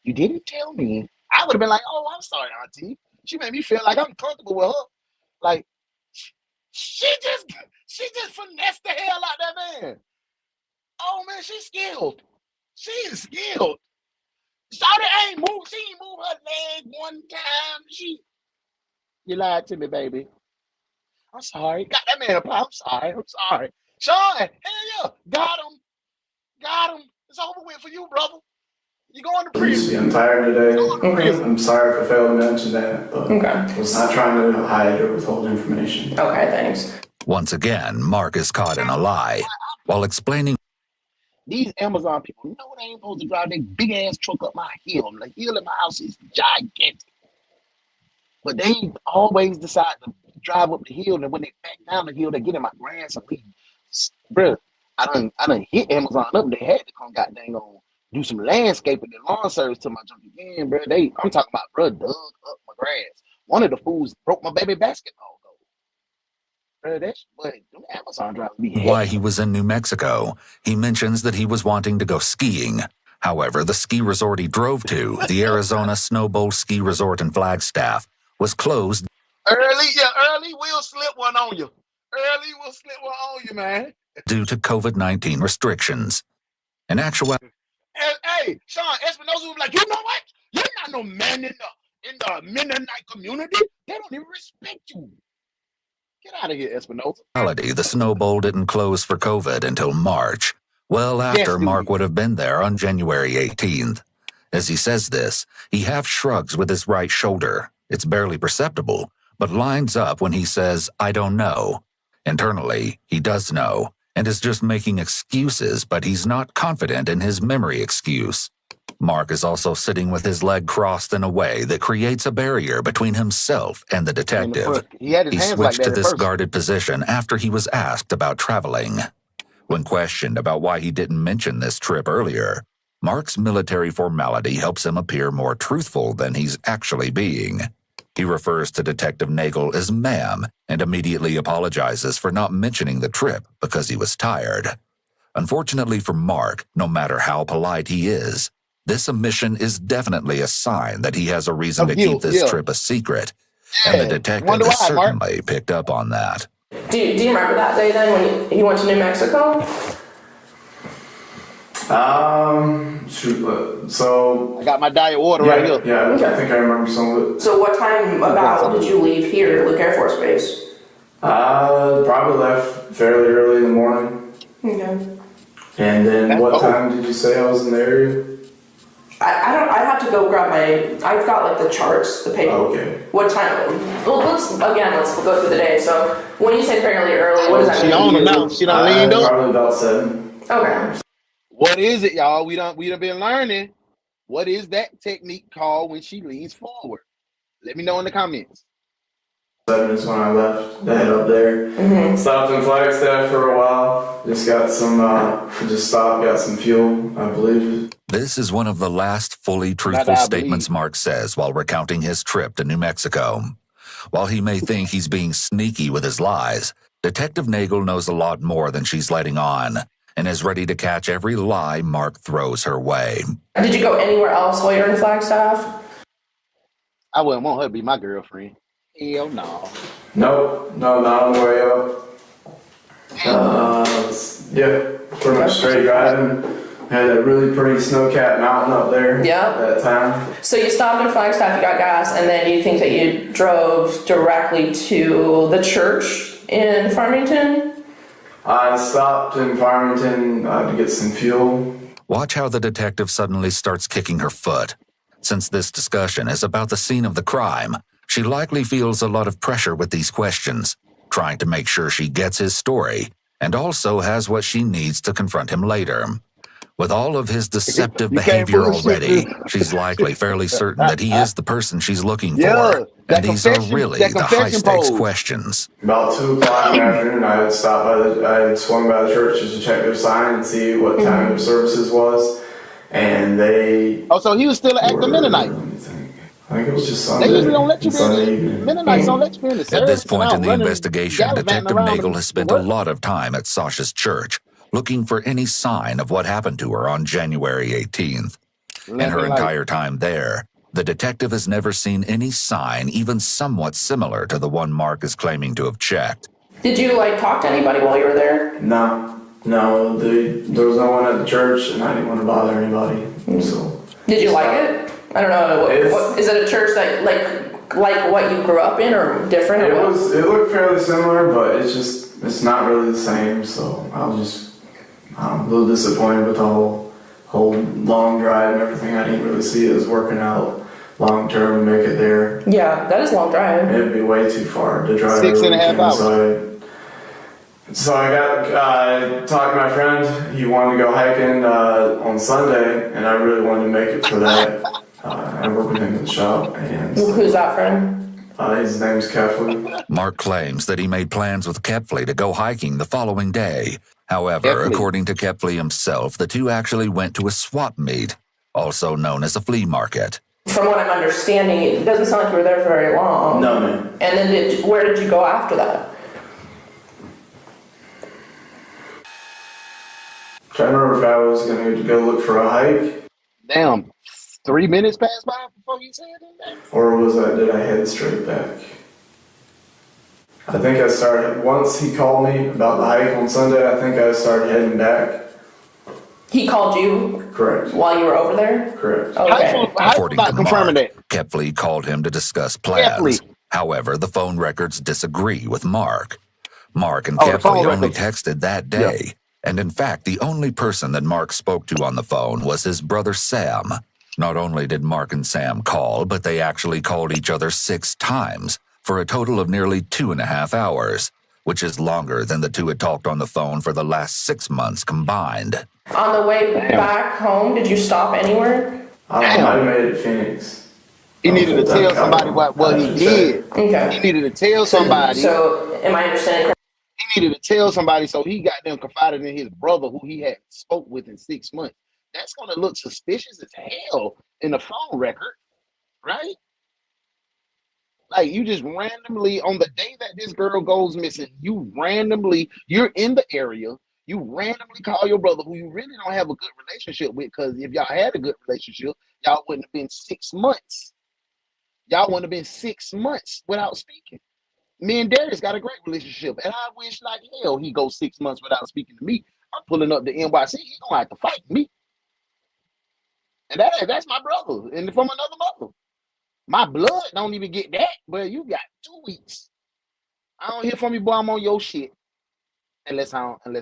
Speaker 2: you didn't tell me. I would have been like, oh, I'm sorry, Auntie. She made me feel like I'm comfortable with her. Like, she just finessed the hell out of that man. Oh man, she's skilled. She is skilled. Shawty ain't move. She ain't move her leg one time. You lied to me, baby. I'm sorry. Got that man I'm sorry. Sean, hell yeah. Got him. It's over with for you, brother. You going to prison.
Speaker 10: I'm tired today. I'm sorry if I failed to mention that, but I was not trying to hide or withhold information.
Speaker 8: Okay, thanks.
Speaker 7: Once again, Mark is caught in a lie while explaining.
Speaker 2: These Amazon people know they ain't supposed to drive their big ass truck up my hill. The hill in my house is gigantic. But they always decide to drive up the hill, and when they back down the hill, they get in my grass and leave. Bruh, I done hit Amazon up. They had to come goddamn on do some landscaping and lawn service to my junk again, bro. I'm talking about, bro, dug up my grass. One of the fools broke my baby basketball goal. Bro, that's what Amazon drivers be.
Speaker 7: Why he was in New Mexico, he mentions that he was wanting to go skiing. However, the ski resort he drove to, the Arizona Snowbowl Ski Resort in Flagstaff, was closed.
Speaker 2: Early will slip one on you. Man.
Speaker 7: Due to COVID-19 restrictions. In actuality,
Speaker 2: hey, Sean Espinosa was like, you know what? You're not no man in the Mennonite community. They don't even respect you. Get out of here, Espinosa.
Speaker 7: The Snowbowl didn't close for COVID until March, well after Mark would have been there on January 18th. As he says this, he half shrugs with his right shoulder. It's barely perceptible, but lines up when he says, I don't know. Internally, he does know, and is just making excuses, but he's not confident in his memory excuse. Mark is also sitting with his leg crossed in a way that creates a barrier between himself and the detective. He switched to this guarded position after he was asked about traveling. When questioned about why he didn't mention this trip earlier, Mark's military formality helps him appear more truthful than he's actually being. He refers to Detective Nagel as ma'am and immediately apologizes for not mentioning the trip because he was tired. Unfortunately for Mark, no matter how polite he is, this omission is definitely a sign that he has a reason to keep this trip a secret, and the detective has certainly picked up on that.
Speaker 8: Do you remember that day then when he went to New Mexico?
Speaker 10: So
Speaker 2: I got my diet water right here.
Speaker 10: Yeah, okay. I think I remember some of it.
Speaker 8: So what time about did you leave here, Luke Air Force Base?
Speaker 10: Probably left fairly early in the morning.
Speaker 8: Okay.
Speaker 10: And then what time did you say I was in the area?
Speaker 8: I have to go grab I've got like the charts, the paper.
Speaker 10: Okay.
Speaker 8: What time? Well, let's go through the day. So when you say fairly early, what does that mean?
Speaker 2: She on them now. She done leaned up.
Speaker 10: Probably about 7.
Speaker 8: Okay.
Speaker 2: What is it, y'all? We done been learning. What is that technique called when she leans forward? Let me know in the comments.
Speaker 10: 7 is when I left to head up there. Stopped in Flagstaff for a while. Just got got some fuel, I believe.
Speaker 7: This is one of the last fully truthful statements Mark says while recounting his trip to New Mexico. While he may think he's being sneaky with his lies, Detective Nagel knows a lot more than she's letting on, and is ready to catch every lie Mark throws her way.
Speaker 8: Did you go anywhere else while you're in Flagstaff?
Speaker 2: I wouldn't want her to be my girlfriend. Hell no.
Speaker 10: Nope, no, not on the way up. Pretty much straight driving. Had a really pretty snow-capped mountain up there.
Speaker 8: Yeah.
Speaker 10: At that time.
Speaker 8: So you stopped in Flagstaff, you got gas, and then you think that you drove directly to the church in Farmington?
Speaker 10: I stopped in Farmington to get some fuel.
Speaker 7: Watch how the detective suddenly starts kicking her foot. Since this discussion is about the scene of the crime, she likely feels a lot of pressure with these questions, trying to make sure she gets his story, and also has what she needs to confront him later. With all of his deceptive behavior already, she's likely fairly certain that he is the person she's looking for, and these are really the high-stakes questions.
Speaker 10: About 2 o'clock in the afternoon, I had swung by the church to check their sign and see what time their services was, and they...
Speaker 2: Oh, so he was still an active Mennonite?
Speaker 10: I think it was just Sunday.
Speaker 2: They usually don't let you be in Mennonites don't let you be in the service.
Speaker 7: At this point in the investigation, Detective Nagel has spent a lot of time at Sasha's church, looking for any sign of what happened to her on January 18th. In her entire time there, the detective has never seen any sign even somewhat similar to the one Mark is claiming to have checked.
Speaker 8: Did you, talk to anybody while you were there?
Speaker 10: No, there was no one at the church, and I didn't want to bother anybody, so...
Speaker 8: Did you like it? I don't know, what is it a church that, like what you grew up in, or different?
Speaker 10: It looked fairly similar, but it's not really the same, so I'm a little disappointed with the whole long drive and everything. I didn't really see it as working out long term to make it there.
Speaker 8: Yeah, that is a long drive.
Speaker 10: It'd be way too far to drive.
Speaker 2: 6.5 hours.
Speaker 10: So I talked to my friend. He wanted to go hiking on Sunday, and I really wanted to make it for that. I work with him in the shop. And
Speaker 8: who's that friend?
Speaker 10: His name's Kefley.
Speaker 7: Mark claims that he made plans with Kefley to go hiking the following day. However, according to Kefley himself, the two actually went to a swap meet, also known as a flea market.
Speaker 8: From what I'm understanding, it doesn't sound like you were there for very long.
Speaker 10: No, man.
Speaker 8: And then where did you go after that?
Speaker 10: Trying to remember if I was going to go look for a hike.
Speaker 2: Damn, 3 minutes passed by before you said it?
Speaker 10: Or did I head straight back? I think I started, once he called me about the hike on Sunday, I think I started heading back.
Speaker 8: He called you?
Speaker 10: Correct.
Speaker 8: While you were over there?
Speaker 10: Correct.
Speaker 8: Okay.
Speaker 7: According to Mark, Kefley called him to discuss plans. However, the phone records disagree with Mark. Mark and Kefley only texted that day. Yeah. And in fact, the only person that Mark spoke to on the phone was his brother Sam. Not only did Mark and Sam call, but they actually called each other 6 times for a total of nearly 2.5 hours, which is longer than the two had talked on the phone for the last 6 months combined.
Speaker 8: On the way back home, did you stop anewhere?
Speaker 10: I made it to Phoenix.
Speaker 2: He needed to tell somebody what he did.
Speaker 8: Okay.
Speaker 2: He needed to tell somebody.
Speaker 8: So am I understanding correctly?
Speaker 2: He needed to tell somebody, so he got them confided in his brother who he had spoke with in 6 months. That's going to look suspicious as hell in the phone record, right? Like, you just randomly, on the day that this girl goes missing, you're in the area, You randomly call your brother who you really don't have a good relationship with, because if y'all had a good relationship, y'all wouldn't have been 6 months. Y'all wouldn't have been 6 months without speaking. Me and Darius got a great relationship, and I wish like hell he goes 6 months without speaking to me. I'm pulling up the NYC. He gonna have to fight me, and that's my brother, and from another mother. My blood don't even get that, but you got 2 weeks. I don't hear from you, boy. I'm on your shit, unless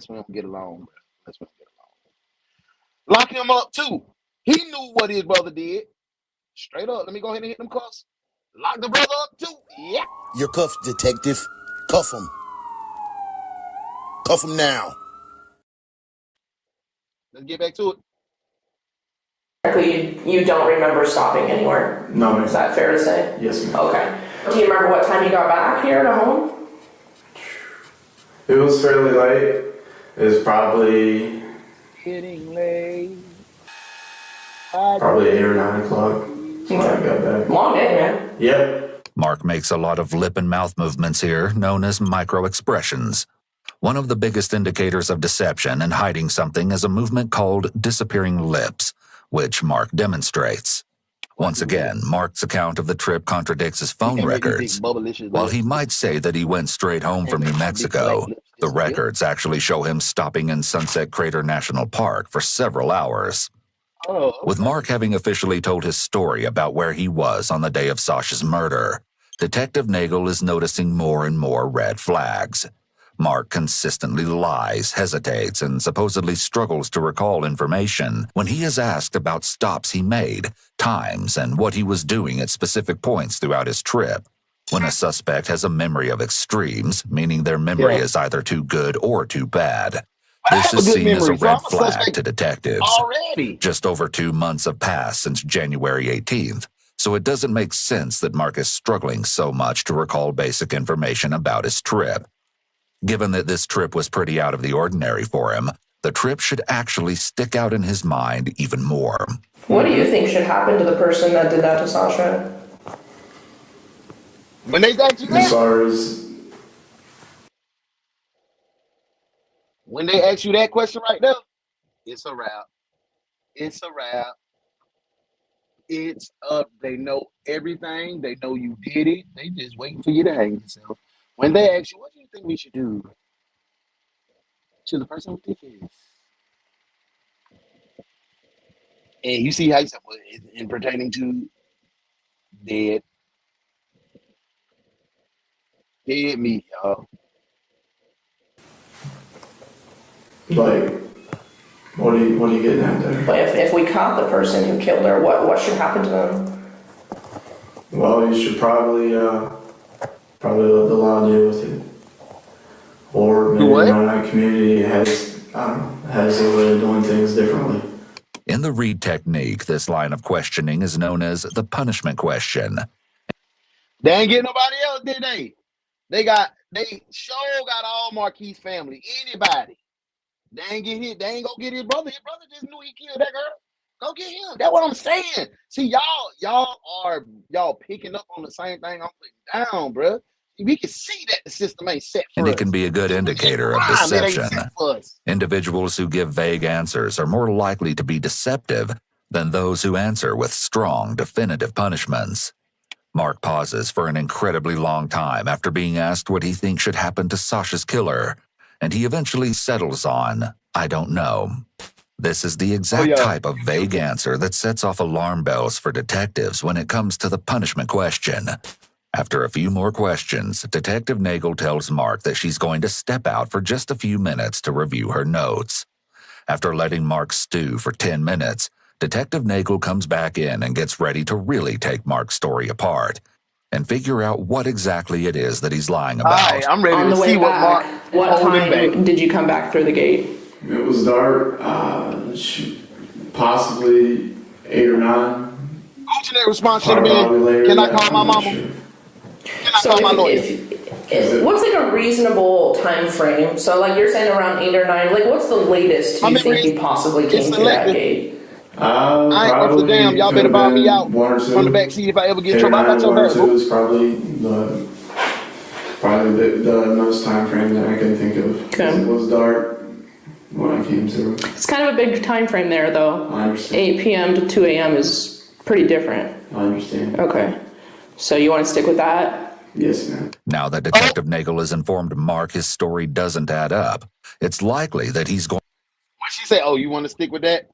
Speaker 2: we don't get along. Bro. Unless we don't get along. Lock him up too. He knew what his brother did. Straight up. Let me go ahead and hit them cuffs. Lock the brother up too. Yeah.
Speaker 3: You're cuffed, detective. Cuff him. Cuff him now.
Speaker 2: Let's get back to
Speaker 8: it. You don't remember stopping anywhere?
Speaker 10: No, ma'am.
Speaker 8: Is that fair to say?
Speaker 10: Yes, ma'am.
Speaker 8: Okay. Do you remember what time you got back here to home?
Speaker 10: It was fairly late. It was probably
Speaker 2: getting late.
Speaker 10: Probably 8 or 9 o'clock. When I got back.
Speaker 8: Long day, man.
Speaker 10: Yep.
Speaker 7: Mark makes a lot of lip and mouth movements here, known as micro-expressions. One of the biggest indicators of deception and hiding something is a movement called disappearing lips, which Mark demonstrates. Once again, Mark's account of the trip contradicts his phone records. While he might say that he went straight home from New Mexico, the records actually show him stopping in Sunset Crater National Park for several hours. With Mark having officially told his story about where he was on the day of Sasha's murder, Detective Nagel is noticing more and more red flags. Mark consistently lies, hesitates, and supposedly struggles to recall information when he is asked about stops he made, times, and what he was doing at specific points throughout his trip. When a suspect has a memory of extremes, meaning their memory is either too good or too bad, this is seen as a red flag to detectives. Just over 2 months have passed since January 18th, so it doesn't make sense that Mark is struggling so much to recall basic information about his trip. Given that this trip was pretty out of the ordinary for him, the trip should actually stick out in his mind even more.
Speaker 8: What do you think should happen to the person that did that to Sasha?
Speaker 2: When they ask you when they ask you that question right now, it's a wrap. It's a wrap. It's up. They know everything. They know you did it. They just waiting for you to hang yourself. When they ask you, what do you think we should do to the person who did this? And you see how you said, well, in pertaining to dead meat, y'all.
Speaker 10: Like, what are you getting at there?
Speaker 8: But if we caught the person who killed her, what should happen to them?
Speaker 10: Well, you should probably let the law deal with it. Or maybe the Mennonite community has a way of doing things differently.
Speaker 7: In the Reed technique, this line of questioning is known as the punishment question.
Speaker 2: They ain't get nobody else, did they? They sure got all Marquis family. Anybody. They ain't gonna get his brother. His brother just knew he killed that girl. Go get him. That's what I'm saying. See, y'all picking up on the same thing I'm putting down, bro. We can see that the system ain't set for us.
Speaker 7: And it can be a good indicator of deception. Individuals who give vague answers are more likely to be deceptive than those who answer with strong, definitive punishments. Mark pauses for an incredibly long time after being asked what he thinks should happen to Sasha's killer, and he eventually settles on, I don't know. This is the exact type of vague answer that sets off alarm bells for detectives when it comes to the punishment question. After a few more questions, Detective Nagel tells Mark that she's going to step out for just a few minutes to review her notes. After letting Mark stew for 10 minutes, Detective Nagel comes back in and gets ready to really take Mark's story apart and figure out what exactly it is that he's lying about.
Speaker 2: All right, I'm ready to see what Mark
Speaker 8: What time did you come back through the gate?
Speaker 10: It was dark, possibly 8 or 9.
Speaker 2: Alternate response should have been, can I call my mama?
Speaker 10: Sure.
Speaker 2: Can I call my lawyer?
Speaker 8: What's like a reasonable time frame? So like you're saying around 8 or 9, like what's the latest you think you possibly came through that gate?
Speaker 2: I ain't going for damn. Y'all better buy me out from the back seat if I ever get in trouble. I got your back.
Speaker 10: It was probably the most time frame that I can think of.
Speaker 8: Okay.
Speaker 10: It was dark. when I came to.
Speaker 8: It's kind of a big time frame there, though.
Speaker 10: I understand.
Speaker 8: 8 p.m. to 2 a.m. is pretty different.
Speaker 10: I understand.
Speaker 8: Okay. So you want to stick with that?
Speaker 10: Yes, ma'am.
Speaker 7: Now that Detective Nagel has informed Mark his story doesn't add up, it's likely that he's going...
Speaker 2: When she said, oh, you want to stick with that?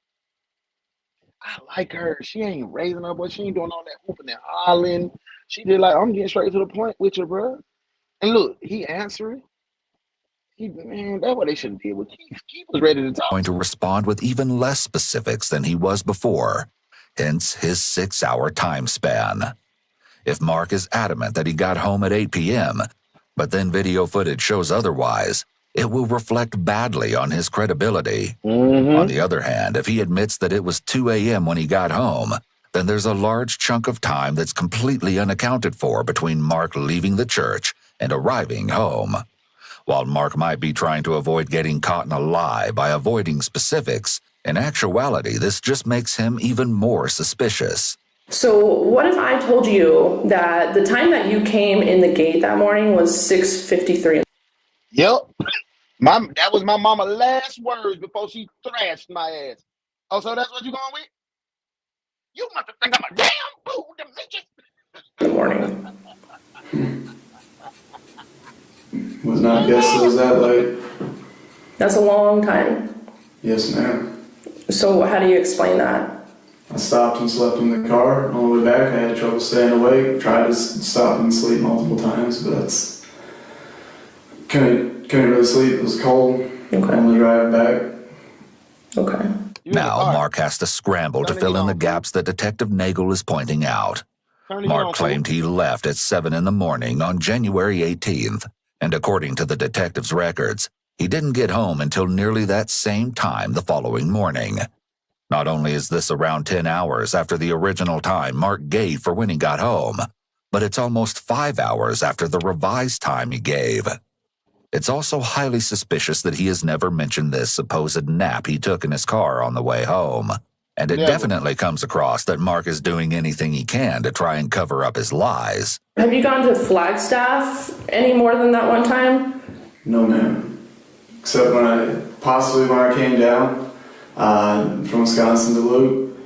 Speaker 2: I like her. She ain't raising her, but she ain't doing all that whooping and hollering. She did like, I'm getting straight to the point with you, bro. And look, he answered. Man, that's what they should have did with Keith. Keith was ready to talk.
Speaker 7: Going to respond with even less specifics than he was before, hence his 6-hour time span. If Mark is adamant that he got home at 8 p.m., but then video footage shows otherwise, it will reflect badly on his credibility. On the other hand, if he admits that it was 2 a.m. when he got home, then there's a large chunk of time that's completely unaccounted for between Mark leaving the church and arriving home. While Mark might be trying to avoid getting caught in a lie by avoiding specifics, in actuality, this just makes him even more suspicious.
Speaker 8: So what if I told you that the time that you came in the gate that morning was 6:53?
Speaker 2: Yep. That was my mama last words before she thrashed my ass. Oh, so that's what you going with? You must have think I'm a damn fool, them bitches.
Speaker 8: In the morning.
Speaker 10: Was not guess it was that late.
Speaker 8: That's a long time.
Speaker 10: Yes, ma'am.
Speaker 8: So how do you explain that?
Speaker 10: I stopped and slept in the car. On the way back, I had trouble staying awake. Tried to stop and sleep multiple times, but that's... Couldn't really sleep. It was cold.
Speaker 8: Okay.
Speaker 10: On the drive back.
Speaker 8: Okay.
Speaker 7: Now, Mark has to scramble to fill in the gaps that Detective Nagel is pointing out. Mark claimed he left at 7 in the morning on January 18th, and according to the detective's records, he didn't get home until nearly that same time the following morning. Not only is this around 10 hours after the original time Mark gave for when he got home, but it's almost 5 hours after the revised time he gave. It's also highly suspicious that he has never mentioned this supposed nap he took in his car on the way home. And it definitely comes across that Mark is doing anything he can to try and cover up his lies.
Speaker 8: Have you gone to Flagstaff any more than that one time?
Speaker 10: No, ma'am. Except when I came down from Wisconsin to Duluth.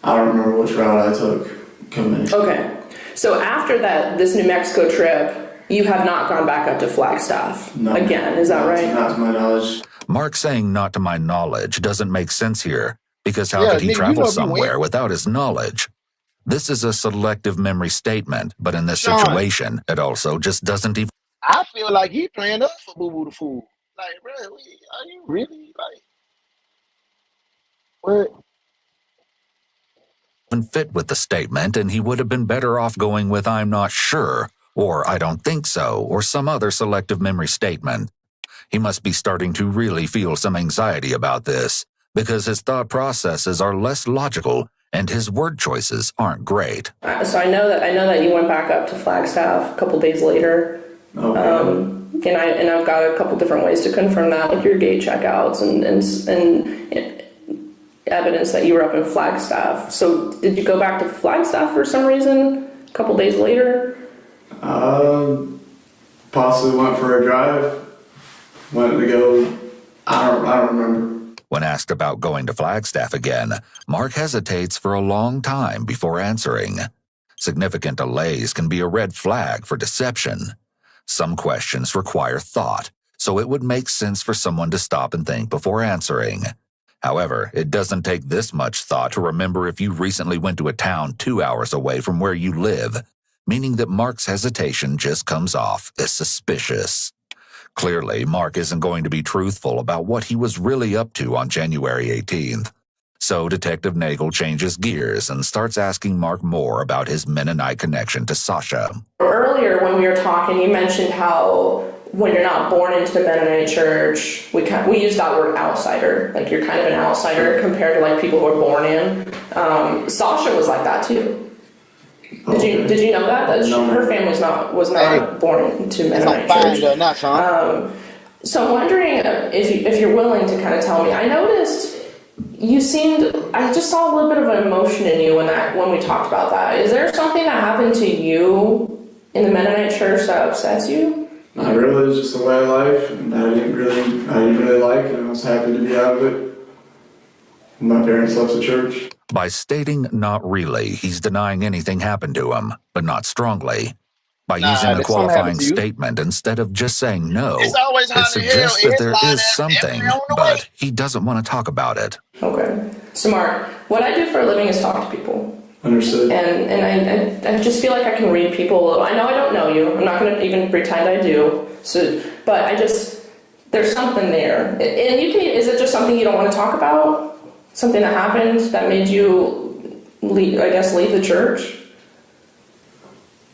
Speaker 10: I don't remember which route I took coming in.
Speaker 8: Okay. So after this New Mexico trip, you have not gone back up to Flagstaff again, is that right?
Speaker 10: Not to my knowledge.
Speaker 7: Mark saying not to my knowledge doesn't make sense here, because how could he travel somewhere without his knowledge? This is a selective memory statement, but in this situation, it also just doesn't even...
Speaker 2: I feel like he playing us for Boo Boo the Fool. Like, really? Are you really? Like, what?
Speaker 7: Fit with the statement, and he would have been better off going with I'm not sure, or I don't think so, or some other selective memory statement. He must be starting to really feel some anxiety about this, because his thought processes are less logical and his word choices aren't great.
Speaker 8: So I know that you went back up to Flagstaff a couple days later.
Speaker 10: Okay.
Speaker 8: And I've got a couple different ways to confirm that, like your gate checkouts and evidence that you were up in Flagstaff. So did you go back to Flagstaff for some reason a couple days later?
Speaker 10: Possibly went for a drive. Went to go, I don't remember.
Speaker 7: When asked about going to Flagstaff again, Mark hesitates for a long time before answering. Significant delays can be a red flag for deception. Some questions require thought, so it would make sense for someone to stop and think before answering. However, it doesn't take this much thought to remember if you recently went to a town 2 hours away from where you live, meaning that Mark's hesitation just comes off as suspicious. Clearly, Mark isn't going to be truthful about what he was really up to on January 18th. So Detective Nagel changes gears and starts asking Mark more about his Mennonite connection to Sasha.
Speaker 8: Earlier when we were talking, you mentioned how when you're not born into the Mennonite church, we use that word outsider. Like you're kind of an outsider compared to like people who are born in. Sasha was like that too. Did you know that her family was not born into Mennonite church? So I'm wondering if you're willing to kind of tell me. I noticed I just saw a little bit of an emotion in you when we talked about that. Is there something that happened to you in the Mennonite church that upsets you?
Speaker 10: Not really, it's just a way of life, and I didn't really like, and I was happy to be out of it. My parents left the church.
Speaker 7: By stating not really, he's denying anything happened to him, but not strongly. By using a qualifying statement instead of just saying no, it suggests that there is something, but he doesn't want to talk about it.
Speaker 8: Okay. So Mark, what I do for a living is talk to people.
Speaker 10: Understood.
Speaker 8: And I just feel like I can read people a little. I know I don't know you. I'm not going to even pretend I do. So, but there's something there. And is it just something you don't want to talk about? Something that happened that made you leave the church?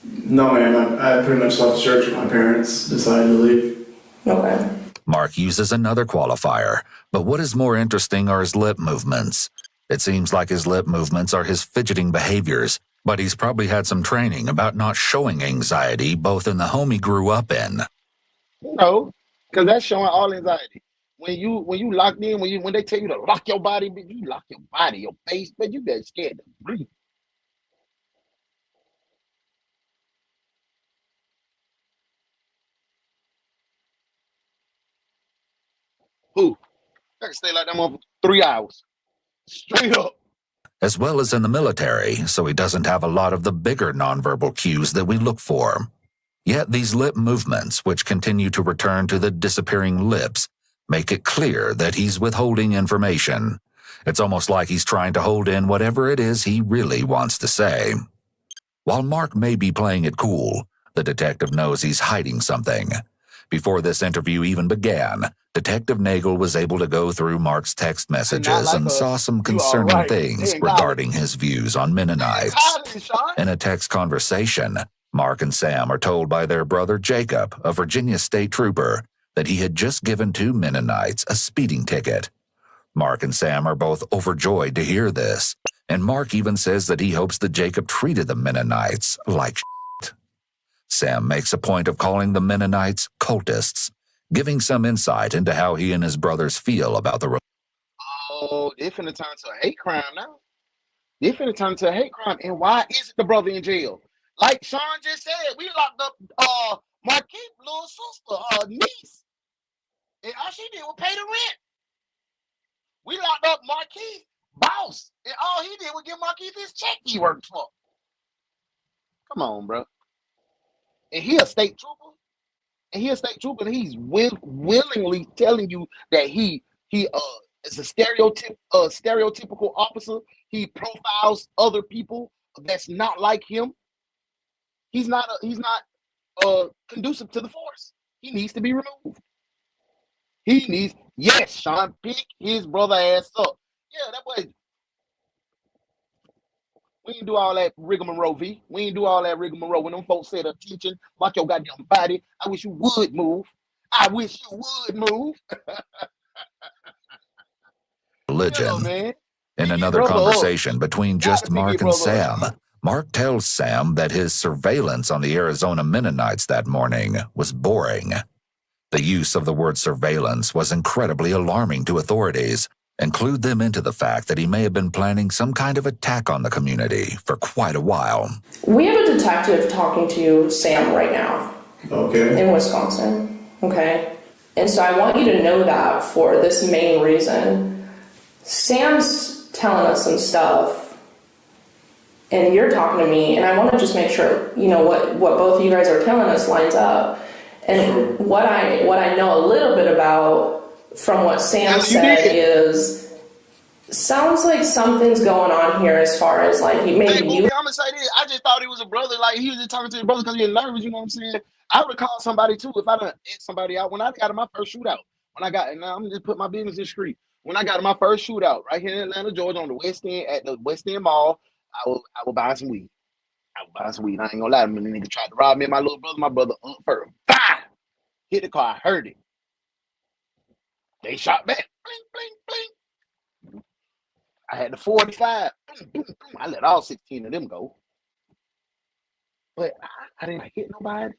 Speaker 10: No, ma'am. I pretty much left the church when my parents decided to leave.
Speaker 8: Okay.
Speaker 7: Mark uses another qualifier, but what is more interesting are his lip movements. It seems like his lip movements are his fidgeting behaviors, but he's probably had some training about not showing anxiety both in the home he grew up in.
Speaker 2: No, because that's showing all anxiety. When you locked in, when they tell you to lock your body, you lock your body, your face, but you get scared to breathe. Who? I can stay like that for 3 hours. Straight up.
Speaker 7: As well as in the military, so he doesn't have a lot of the bigger nonverbal cues that we look for. Yet these lip movements, which continue to return to the disappearing lips, make it clear that he's withholding information. It's almost like he's trying to hold in whatever it is he really wants to say. While Mark may be playing it cool, the detective knows he's hiding something. Before this interview even began, Detective Nagel was able to go through Mark's text messages and saw some concerning things regarding his views on Mennonites. In a text conversation, Mark and Sam are told by their brother Jacob, a Virginia state trooper, that he had just given 2 Mennonites a speeding ticket. Mark and Sam are both overjoyed to hear this, and Mark even says that he hopes that Jacob treated the Mennonites like shit. Sam makes a point of calling the Mennonites cultists, giving some insight into how he and his brothers feel about the...
Speaker 2: Oh, they're finna turn to a hate crime now. They're finna turn to a hate crime, and why is the brother in jail? Like Sean just said, we locked up Marquis' little sister, niece. And all she did was pay the rent. We locked up Marquis' boss. And all he did was give Marquis his check he worked for. Come on, bro. And he a state trooper. And he's willingly telling you that he is a stereotypical officer. He profiles other people that's not like him. He's not conducive to the force. He needs to be removed. Yes, Sean, pick his brother ass up. Yeah, that way. We ain't do all that rigmarole, V. We ain't do all that rigmarole. When them folks said attention, lock your goddamn body. I wish you would move.
Speaker 7: Religion. In another conversation between just Mark and Sam, Mark tells Sam that his surveillance on the Arizona Mennonites that morning was boring. The use of the word surveillance was incredibly alarming to authorities. Include them into the fact that he may have been planning some kind of attack on the community for quite a while.
Speaker 8: We have a detective talking to Sam right now.
Speaker 10: Okay.
Speaker 8: In Wisconsin. Okay. And so I want you to know that for this main reason. Sam's telling us some stuff, and you're talking to me, and I want to just make sure, what both of you guys are telling us lines up. And what I know a little bit about from what Sam said is, sounds like something's going on here as far as like maybe you.
Speaker 2: I'm gonna say this. I just thought he was a brother. Like he was just talking to his brother because he was nervous. You know what I'm saying? I would have called somebody too if I done hit somebody out. When I got in my first shootout, I'm gonna just put my business in the street. When I got in my first shootout right here in Atlanta, Georgia, on the West End at the West End Mall, I will buy some weed. I ain't gonna lie to me. The nigga tried to rob me and my little brother. My brother first. Bah! Hit the car. I heard it. They shot back. Bling, bling, bling. I had the 45. Boom, boom, boom. I let all 16 of them go. But I didn't hit nobody.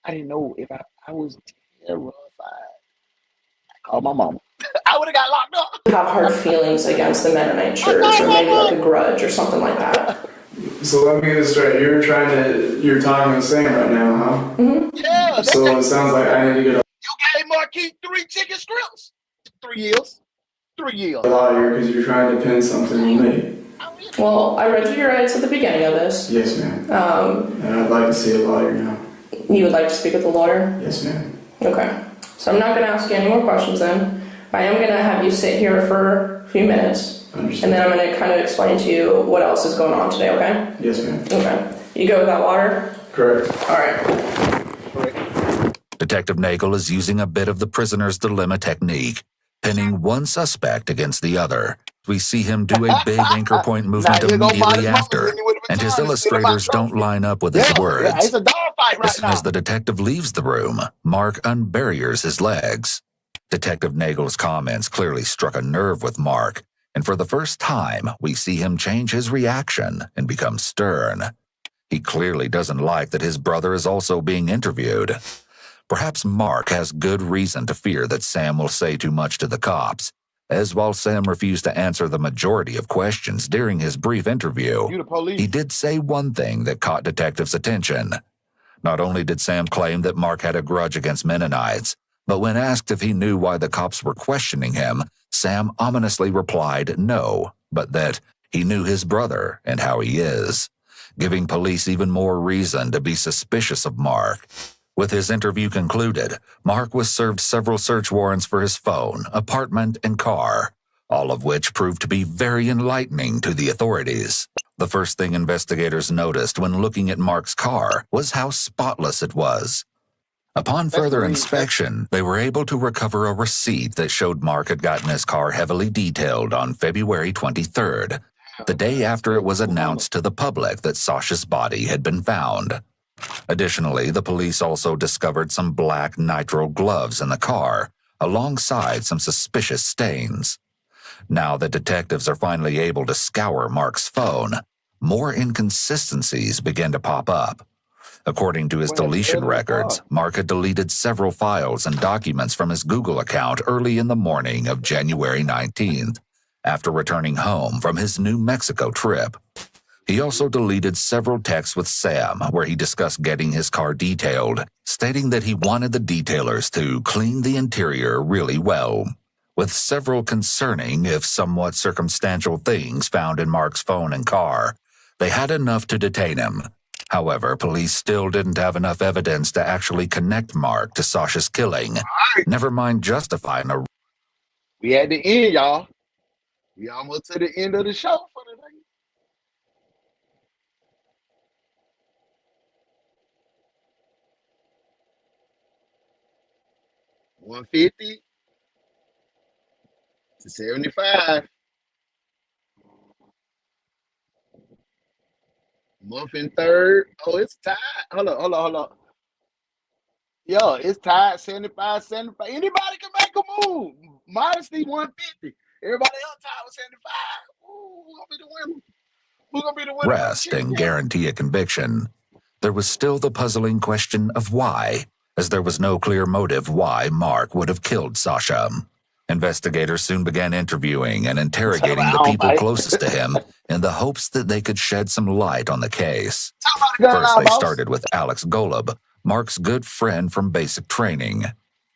Speaker 2: I didn't know if I was terrified. I called my mama. I would have got locked up.
Speaker 8: You have hard feelings against the Mennonite church, or maybe like a grudge or something like that.
Speaker 10: So let me get this straight. You're talking to Sam right now, huh?
Speaker 8: Mm-hmm.
Speaker 2: Yeah.
Speaker 10: So it sounds like I need to get
Speaker 2: You gave Marquis 3 chicken strips. 3 years. 3 years.
Speaker 10: a lawyer because you're trying to pin something on me.
Speaker 8: Well, I read you your rights at the beginning of this.
Speaker 10: Yes, ma'am. And I'd like to see a lawyer now.
Speaker 8: You would like to speak with the lawyer?
Speaker 10: Yes, ma'am.
Speaker 8: Okay. So I'm not going to ask you any more questions then. I am going to have you sit here for a few minutes.
Speaker 10: Understood.
Speaker 8: And then I'm going to kind of explain to you what else is going on today, okay?
Speaker 10: Yes, ma'am.
Speaker 8: Okay. You go without water?
Speaker 10: Correct.
Speaker 8: All right.
Speaker 7: Detective Nagel is using a bit of the prisoner's dilemma technique, pinning one suspect against the other. We see him do a big anchor point movement immediately after, and his illustrators don't line up with his words.
Speaker 2: Yeah, it's a dogfight right
Speaker 7: As soon as the detective leaves the room, Mark unbarriers his legs. Detective Nagel's comments clearly struck a nerve with Mark, and for the first time, we see him change his reaction and become stern. He clearly doesn't like that his brother is also being interviewed. Perhaps Mark has good reason to fear that Sam will say too much to the cops, as while Sam refused to answer the majority of questions during his brief interview, he did say one thing that caught detectives' attention. Not only did Sam claim that Mark had a grudge against Mennonites, but when asked if he knew why the cops were questioning him, Sam ominously replied no, but that he knew his brother and how he is, giving police even more reason to be suspicious of Mark. With his interview concluded, Mark was served several search warrants for his phone, apartment, and car, all of which proved to be very enlightening to the authorities. The first thing investigators noticed when looking at Mark's car was how spotless it was. Upon further inspection, they were able to recover a receipt that showed Mark had gotten his car heavily detailed on February 23rd, the day after it was announced to the public that Sasha's body had been found. Additionally, the police also discovered some black nitrile gloves in the car, alongside some suspicious stains. Now that detectives are finally able to scour Mark's phone, more inconsistencies began to pop up. According to his deletion records, Mark had deleted several files and documents from his Google account early in the morning of January 19th, after returning home from his New Mexico trip. He also deleted several texts with Sam where he discussed getting his car detailed, stating that he wanted the detailers to clean the interior really well. With several concerning, if somewhat circumstantial things found in Mark's phone and car, they had enough to detain him. However, police still didn't have enough evidence to actually connect Mark to Sasha's killing, never mind justifying a...
Speaker 2: We at the end, y'all. We almost to the end of the show for today. 150 to 75. Month and third. Oh, it's tied. Hold on. Yo, it's tied 75. Anybody can make a move. Modesty 150. Everybody else tied with 75. Ooh, who's gonna be the winner? Who's gonna be the winner?
Speaker 7: Rest and guarantee a conviction. There was still the puzzling question of why, as there was no clear motive why Mark would have killed Sasha. Investigators soon began interviewing and interrogating the people closest to him in the hopes that they could shed some light on the case. First, they started with Alex Golub, Mark's good friend from basic training.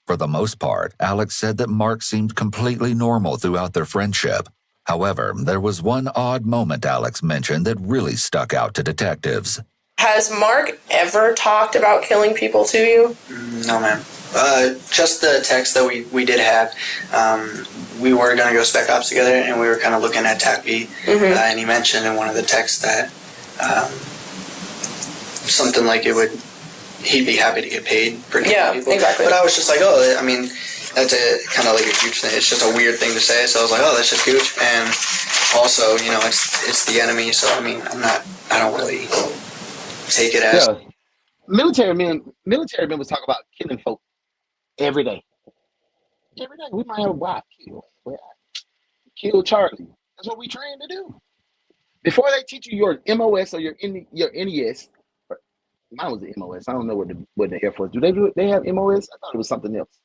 Speaker 7: For the most part, Alex said that Mark seemed completely normal throughout their friendship. However, there was one odd moment Alex mentioned that really stuck out to detectives.
Speaker 8: Has Mark ever talked about killing people to you?
Speaker 11: No, ma'am. Just the text that we did have. We were going to go spec ops together, and we were kind of looking at TACP, and he mentioned in one of the texts that something like he'd be happy to get paid for killing people. Exactly. But I was just like, oh, I mean, that's kind of like a huge thing. It's just a weird thing to say, so I was like, oh, that's just huge. And also, you know, it's the enemy, so I mean, I don't really take it as...
Speaker 2: Yeah. Military men was talking about killing folk every day. Every day. We might have a wild kill Charlie. That's what we trained to do. Before they teach you your MOS or your NES, mine was the MOS. I don't know what the Air Force do. They have MOS? I thought it was something else.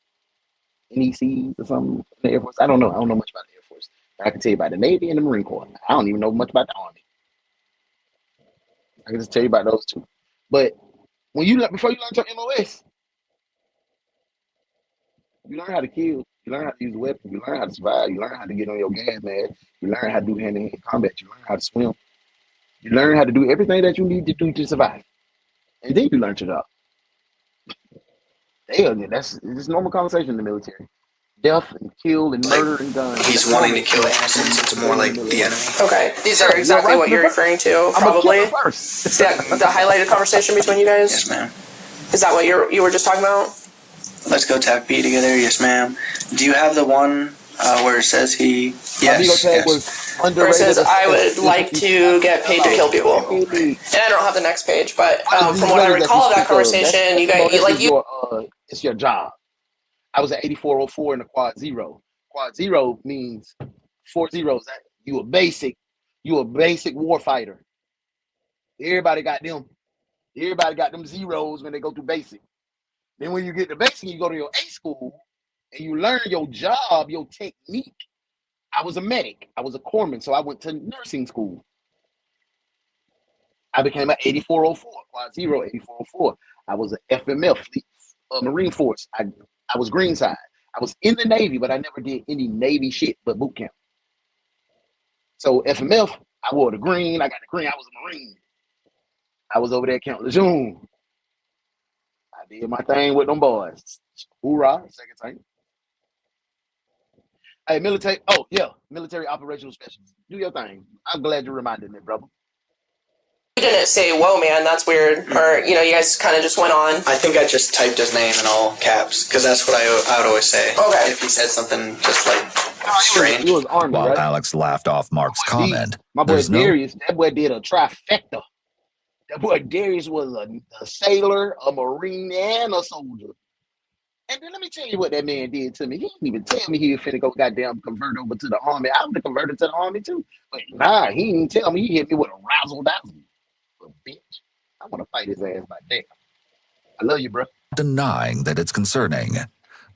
Speaker 2: NEC or something in the Air Force. I don't know much about the Air Force. I can tell you about the Navy and the Marine Corps. I don't even know much about the Army. I can just tell you about those two. But before you learn your MOS, You learn how to kill. You learn how to use a weapon. You learn how to survive. You learn how to get on your gas mask. You learn how to do hand-to-hand combat. You learn how to swim. You learn how to do everything that you need to do to survive. And then you learn your job. That's normal conversation in the military. Death and kill and murder and guns.
Speaker 11: He's wanting to kill innocents. It's more like the enemy.
Speaker 8: Okay, these are exactly what you're referring to, probably. The highlighted conversation between you guys.
Speaker 11: Yes, ma'am.
Speaker 8: Is that what you were just talking about?
Speaker 11: Let's go tag B together. Yes, ma'am. Do you have the one where it says he? Yes.
Speaker 8: Where it says, I would like to get paid to kill people. And I don't have the next page, but from what I recall of that conversation,
Speaker 2: it's your job. I was at 8404 in the quad zero. Quad zero means 4 zeros. You a basic war fighter. Everybody got them zeros when they go through basic. Then when you get to basic, you go to your A school and you learn your job, your technique. I was a medic. I was a corpsman, so I went to nursing school. I became an 8404, quad zero, 8404. I was an FMF, Marine Force. I was Greenside. I was in the Navy, but I never did any Navy shit but boot camp. So FMF, I wore the green. I got the green. I was a Marine. I was over there at Camp Lejeune. I did my thing with them boys. Hoorah, second tank. Hey, military operational specialist. Do your thing. I'm glad you reminded me, brother.
Speaker 8: You didn't say, whoa, man, that's weird. Or, you guys kind of just went on.
Speaker 11: I think I just typed his name in all caps, because that's what I would always say.
Speaker 8: Okay.
Speaker 11: If he said something just like strange.
Speaker 2: He was Army,
Speaker 7: While
Speaker 2: right?
Speaker 7: Alex laughed off Mark's comment,
Speaker 2: my boy Darius, that boy did a trifecta. That boy Darius was a sailor, a Marine, and a soldier. And then let me tell you what that man did to me. He didn't even tell me he was finna go goddamn convert over to the Army. I would have converted to the Army too. But nah, he didn't tell me. He hit me with a razzle-dazzle. Bitch. I want to fight his ass by damn. I love you, bro.
Speaker 7: Denying that it's concerning.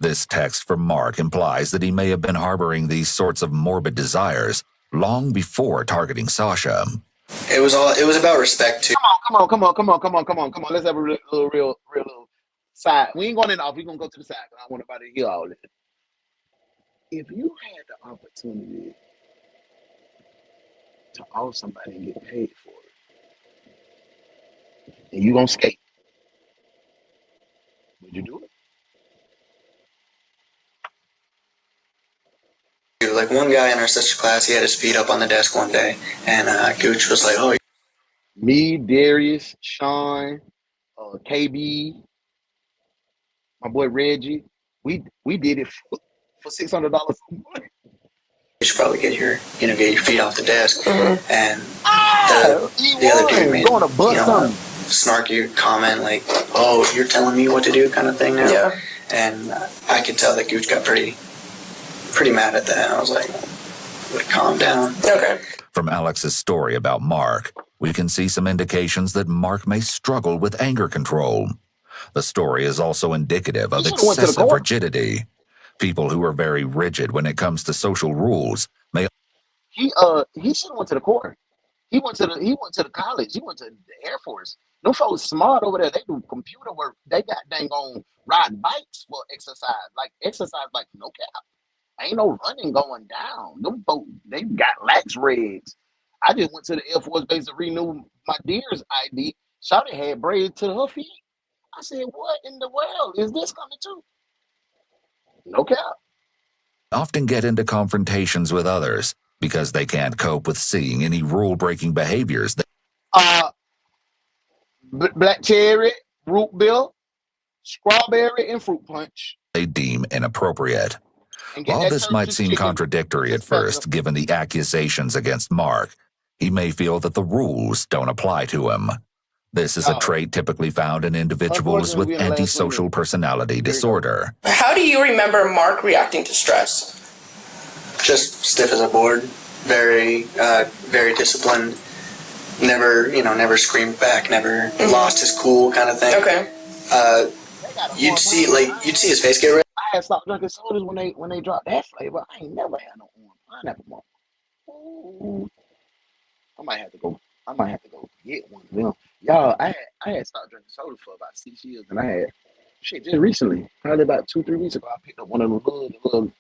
Speaker 7: This text from Mark implies that he may have been harboring these sorts of morbid desires long before targeting Sasha.
Speaker 11: It was about respect too.
Speaker 2: Come on. Let's have a real little side. We ain't going in off. We're going to go to the side. I want everybody to hear all this. If you had the opportunity to owe somebody and get paid for it, and you going to skate, would you do it?
Speaker 11: Like one guy in our sister class, he had his feet up on the desk one day, and Gooch was like, "Oh."
Speaker 2: Me, Darius, Sean, KB, my boy Reggie, we did it for $600.
Speaker 11: You should probably get your feet off the desk.
Speaker 8: Mm-hmm.
Speaker 11: And the other dude made
Speaker 2: going to bust
Speaker 11: snarky comment like, "Oh, you're telling me what to do," kind of thing now.
Speaker 8: Yeah.
Speaker 11: And I could tell that Gooch got pretty mad at that. I was like, calm down.
Speaker 8: Okay.
Speaker 7: From Alex's story about Mark, we can see some indications that Mark may struggle with anger control. The story is also indicative of excessive rigidity. People who are very rigid when it comes to social rules may.
Speaker 2: He should have went to the Corps. He went to the college. He went to the Air Force. No folks smart over there. They do computer work. They got dang on ride bikes for exercise. Like no cap. Ain't no running going down. Them folks, they got lax regs. I just went to the Air Force base to renew my Deer's ID. Shawty had braids to her feet. I said, what in the world is this coming to? No cap.
Speaker 7: Often get into confrontations with others because they can't cope with seeing any rule-breaking behaviors.
Speaker 2: Black cherry, root beer, strawberry, and fruit punch.
Speaker 7: They deem inappropriate. While this might seem contradictory at first, given the accusations against Mark, he may feel that the rules don't apply to him. This is a trait typically found in individuals with antisocial personality disorder.
Speaker 8: How do you remember Mark reacting to stress?
Speaker 11: Just stiff as a board, very disciplined. Never screamed back, never lost his cool, kind of thing.
Speaker 8: Okay.
Speaker 11: You'd see his face get red.
Speaker 2: I had stopped drinking sodas when they dropped that flavor. I ain't never had no orange pineapple mark. Ooh. I might have to go get one of them. Y'all, I had stopped drinking soda for about 6 years, and I had Shit, just recently, probably about 2-3 weeks ago, I picked up one of the little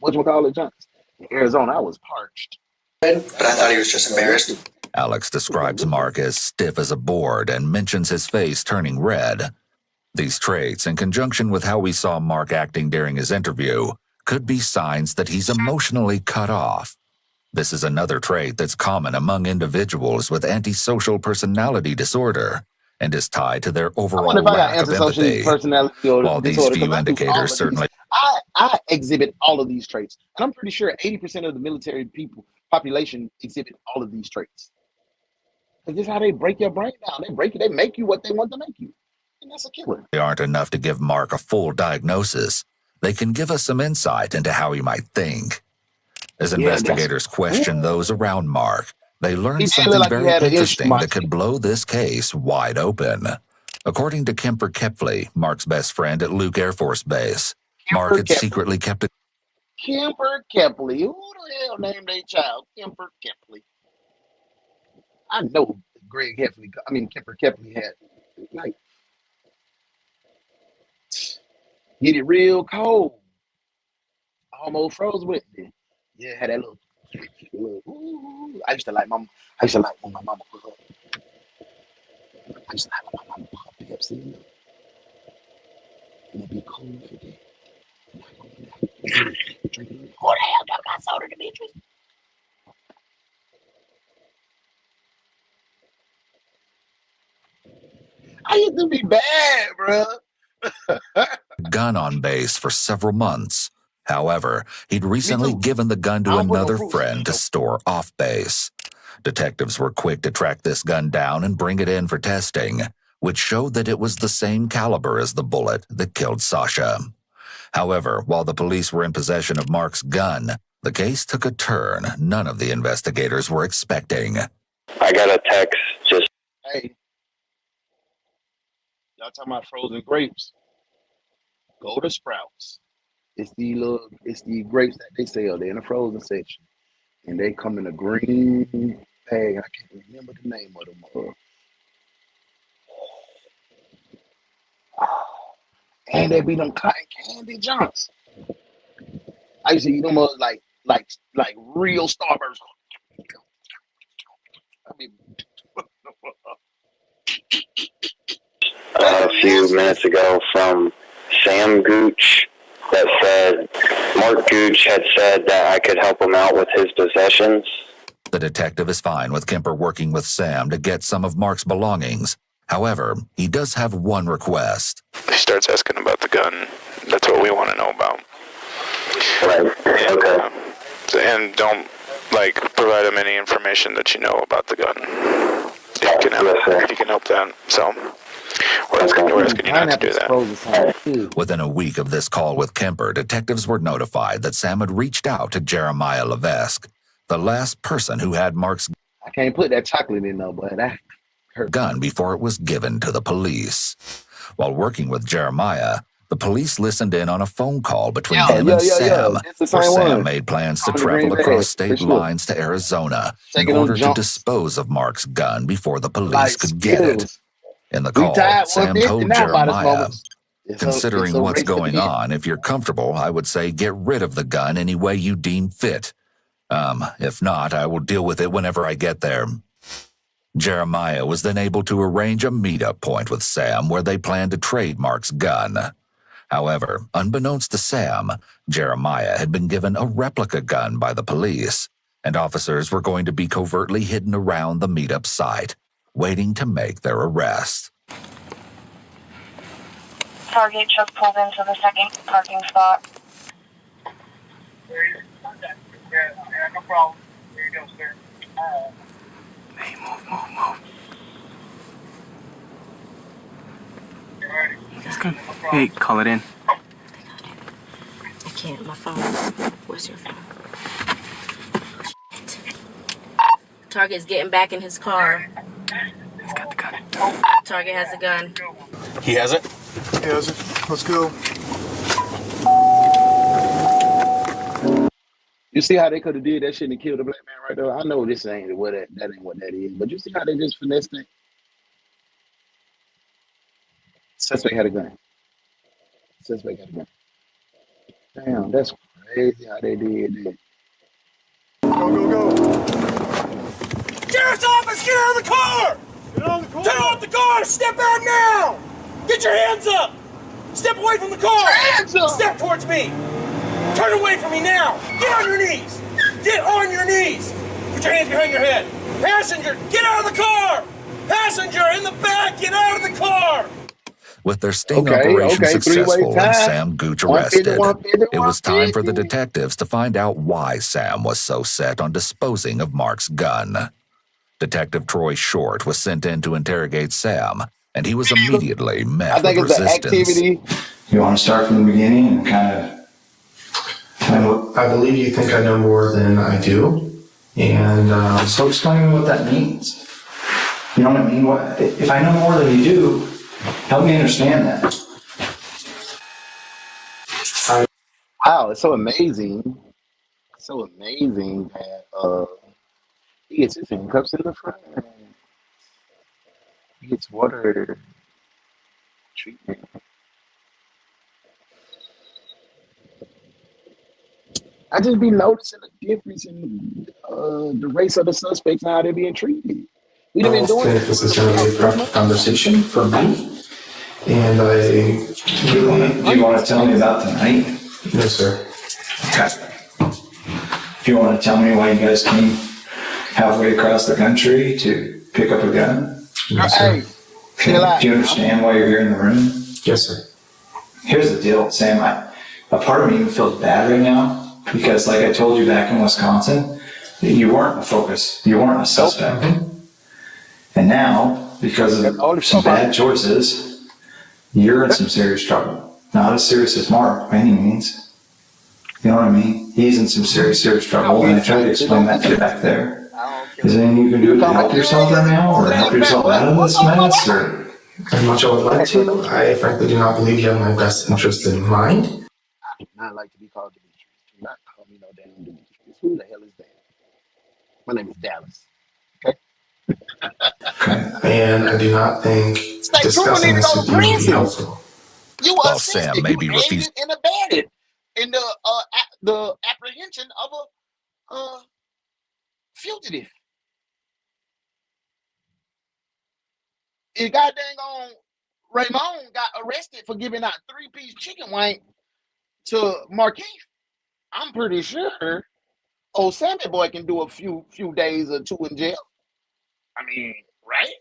Speaker 2: whatchamacallit junks in Arizona. I was parched.
Speaker 11: But I thought he was just embarrassed.
Speaker 7: Alex describes Mark as stiff as a board and mentions his face turning red. These traits, in conjunction with how we saw Mark acting during his interview, could be signs that he's emotionally cut off. This is another trait that's common among individuals with antisocial personality disorder and is tied to their overall lack of empathy. While these few indicators certainly...
Speaker 2: I exhibit all of these traits. And I'm pretty sure 80% of the military population exhibit all of these traits. Because this is how they break your brain down. They make you what they want to make you. And that's a killer.
Speaker 7: They aren't enough to give Mark a full diagnosis. They can give us some insight into how he might think. As investigators question those around Mark, they learn something very interesting that could blow this case wide open. According to Kemper Kepley, Mark's best friend at Luke Air Force Base, Mark had secretly kept a...
Speaker 2: Kemper Kepley. Who the hell named their child Kemper Kepley? I know Kemper Kepley had, like, get it real cold. Almost froze with me. Yeah, had that little ooh. I used to like when my mama put up. I used to like when my mama put up Pepsi. And it'd be cold for day. Drinking. Who the hell got my soda, Demetrius? I used to be bad, bro.
Speaker 7: Gun on base for several months. However, he'd recently given the gun to another friend to store off base. Detectives were quick to track this gun down and bring it in for testing, which showed that it was the same caliber as the bullet that killed Sasha. However, while the police were in possession of Mark's gun, the case took a turn none of the investigators were expecting.
Speaker 12: I got a text just...
Speaker 2: Hey, y'all talking about frozen grapes? Go to Sprouts. It's the grapes that they sell. They're in the frozen section, and they come in a green bag. I can't remember the name of them. And they be them cotton candy junks. I used to eat them like real Starburst. I mean,
Speaker 12: a few minutes ago from Sam Gooch that said Mark Gooch had said that I could help him out with his possessions.
Speaker 7: The detective is fine with Kemper working with Sam to get some of Mark's belongings. However, he does have one request.
Speaker 13: He starts asking about the gun. That's what we want to know about.
Speaker 12: Right.
Speaker 13: And,
Speaker 12: okay.
Speaker 13: And don't provide him any information that you know about the gun. If you can help that. So we're asking you not to do that.
Speaker 7: Within a week of this call with Kemper, detectives were notified that Sam had reached out to Jeremiah Levesque, the last person who had Mark's...
Speaker 2: I can't put that chocolate in though, but that hurt.
Speaker 7: ...gun before it was given to the police. While working with Jeremiah, the police listened in on a phone call between him and Sam, where Sam made plans to travel across state lines to Arizona in order to dispose of Mark's gun before the police could get it. In the call, Sam told Jeremiah, considering what's going on, if you're comfortable, I would say get rid of the gun any way you deem fit. If not, I will deal with it whenever I get there. Jeremiah was then able to arrange a meetup point with Sam where they planned to trade Mark's gun. However, unbeknownst to Sam, Jeremiah had been given a replica gun by the police, and officers were going to be covertly hidden around the meetup site, waiting to make their arrest.
Speaker 14: Target just pulled into the second parking spot.
Speaker 15: Yeah, no problem. There you go, sir.
Speaker 6: Hey, move. That's good. Hey, call it in.
Speaker 16: I can't. My phone. Where's your phone? Target's getting back in his car.
Speaker 6: He's got the gun.
Speaker 16: Target has the gun.
Speaker 17: He has it?
Speaker 18: He has it. Let's go.
Speaker 2: You see how they could have did that shit and killed the black man right there? I know this ain't what that ain't what that is, but you see how they just finessed it? Suspect had a gun. suspect got a gun. Damn, that's crazy how they did that.
Speaker 6: Go. Sheriff's office, get out of the car! Turn off the car! Step out now! Get your hands up! Step away from the car!
Speaker 2: Hands up!
Speaker 6: Step towards me! Turn away from me now! Get on your knees! Get on your knees! Put your hands behind your head! Passenger, get out of the car! Passenger, in the back, get out of the car!
Speaker 7: With their sting operation successful and Sam Gooch arrested, it was time for the detectives to find out why Sam was so set on disposing of Mark's gun. Detective Troy Short was sent in to interrogate Sam, and he was immediately met with resistance.
Speaker 17: You want to start from the beginning and kind of... I believe you think I know more than I do, and so explain to me what that means. You know what I mean? If I know more than you do, help me understand that.
Speaker 2: Wow, it's so amazing. So amazing that he gets his handcuffs in the front. He gets water treatment. I just be noticing the difference in the race of the suspects and how they're being treated.
Speaker 17: I don't think this is going to be a productive conversation for me. And do you want to tell me about tonight? No, sir. Okay. Do you want to tell me why you guys came halfway across the country to pick up a gun? No, sir. Do you understand why you're here in the room? Yes, sir. Here's the deal, Sam. A part of me even feels bad right now because, like I told you back in Wisconsin, you weren't a focus. You weren't a suspect. And now, because of some bad choices, you're in some serious trouble. Not as serious as Mark, by any means. You know what I mean? He's in some serious trouble, and I tried to explain that to you back there. Is there anything you can do to help yourself right now, or help yourself out of this mess, or? As much as I would like to, I frankly do not believe you have my best interest in mind.
Speaker 2: I do not like to be called Demetrius. Do not call me no damn Demetrius. Who the hell is that? My name is Dallas.
Speaker 17: Okay, and I do not think discussing this with you would be helpful.
Speaker 2: You
Speaker 7: While Sam may be refused
Speaker 2: and abetted in the apprehension of a fugitive. If goddamn on Raymond got arrested for giving out 3-piece chicken wing to Markeith, I'm pretty sure old Sammy boy can do a few days or 2 in jail. I mean, right?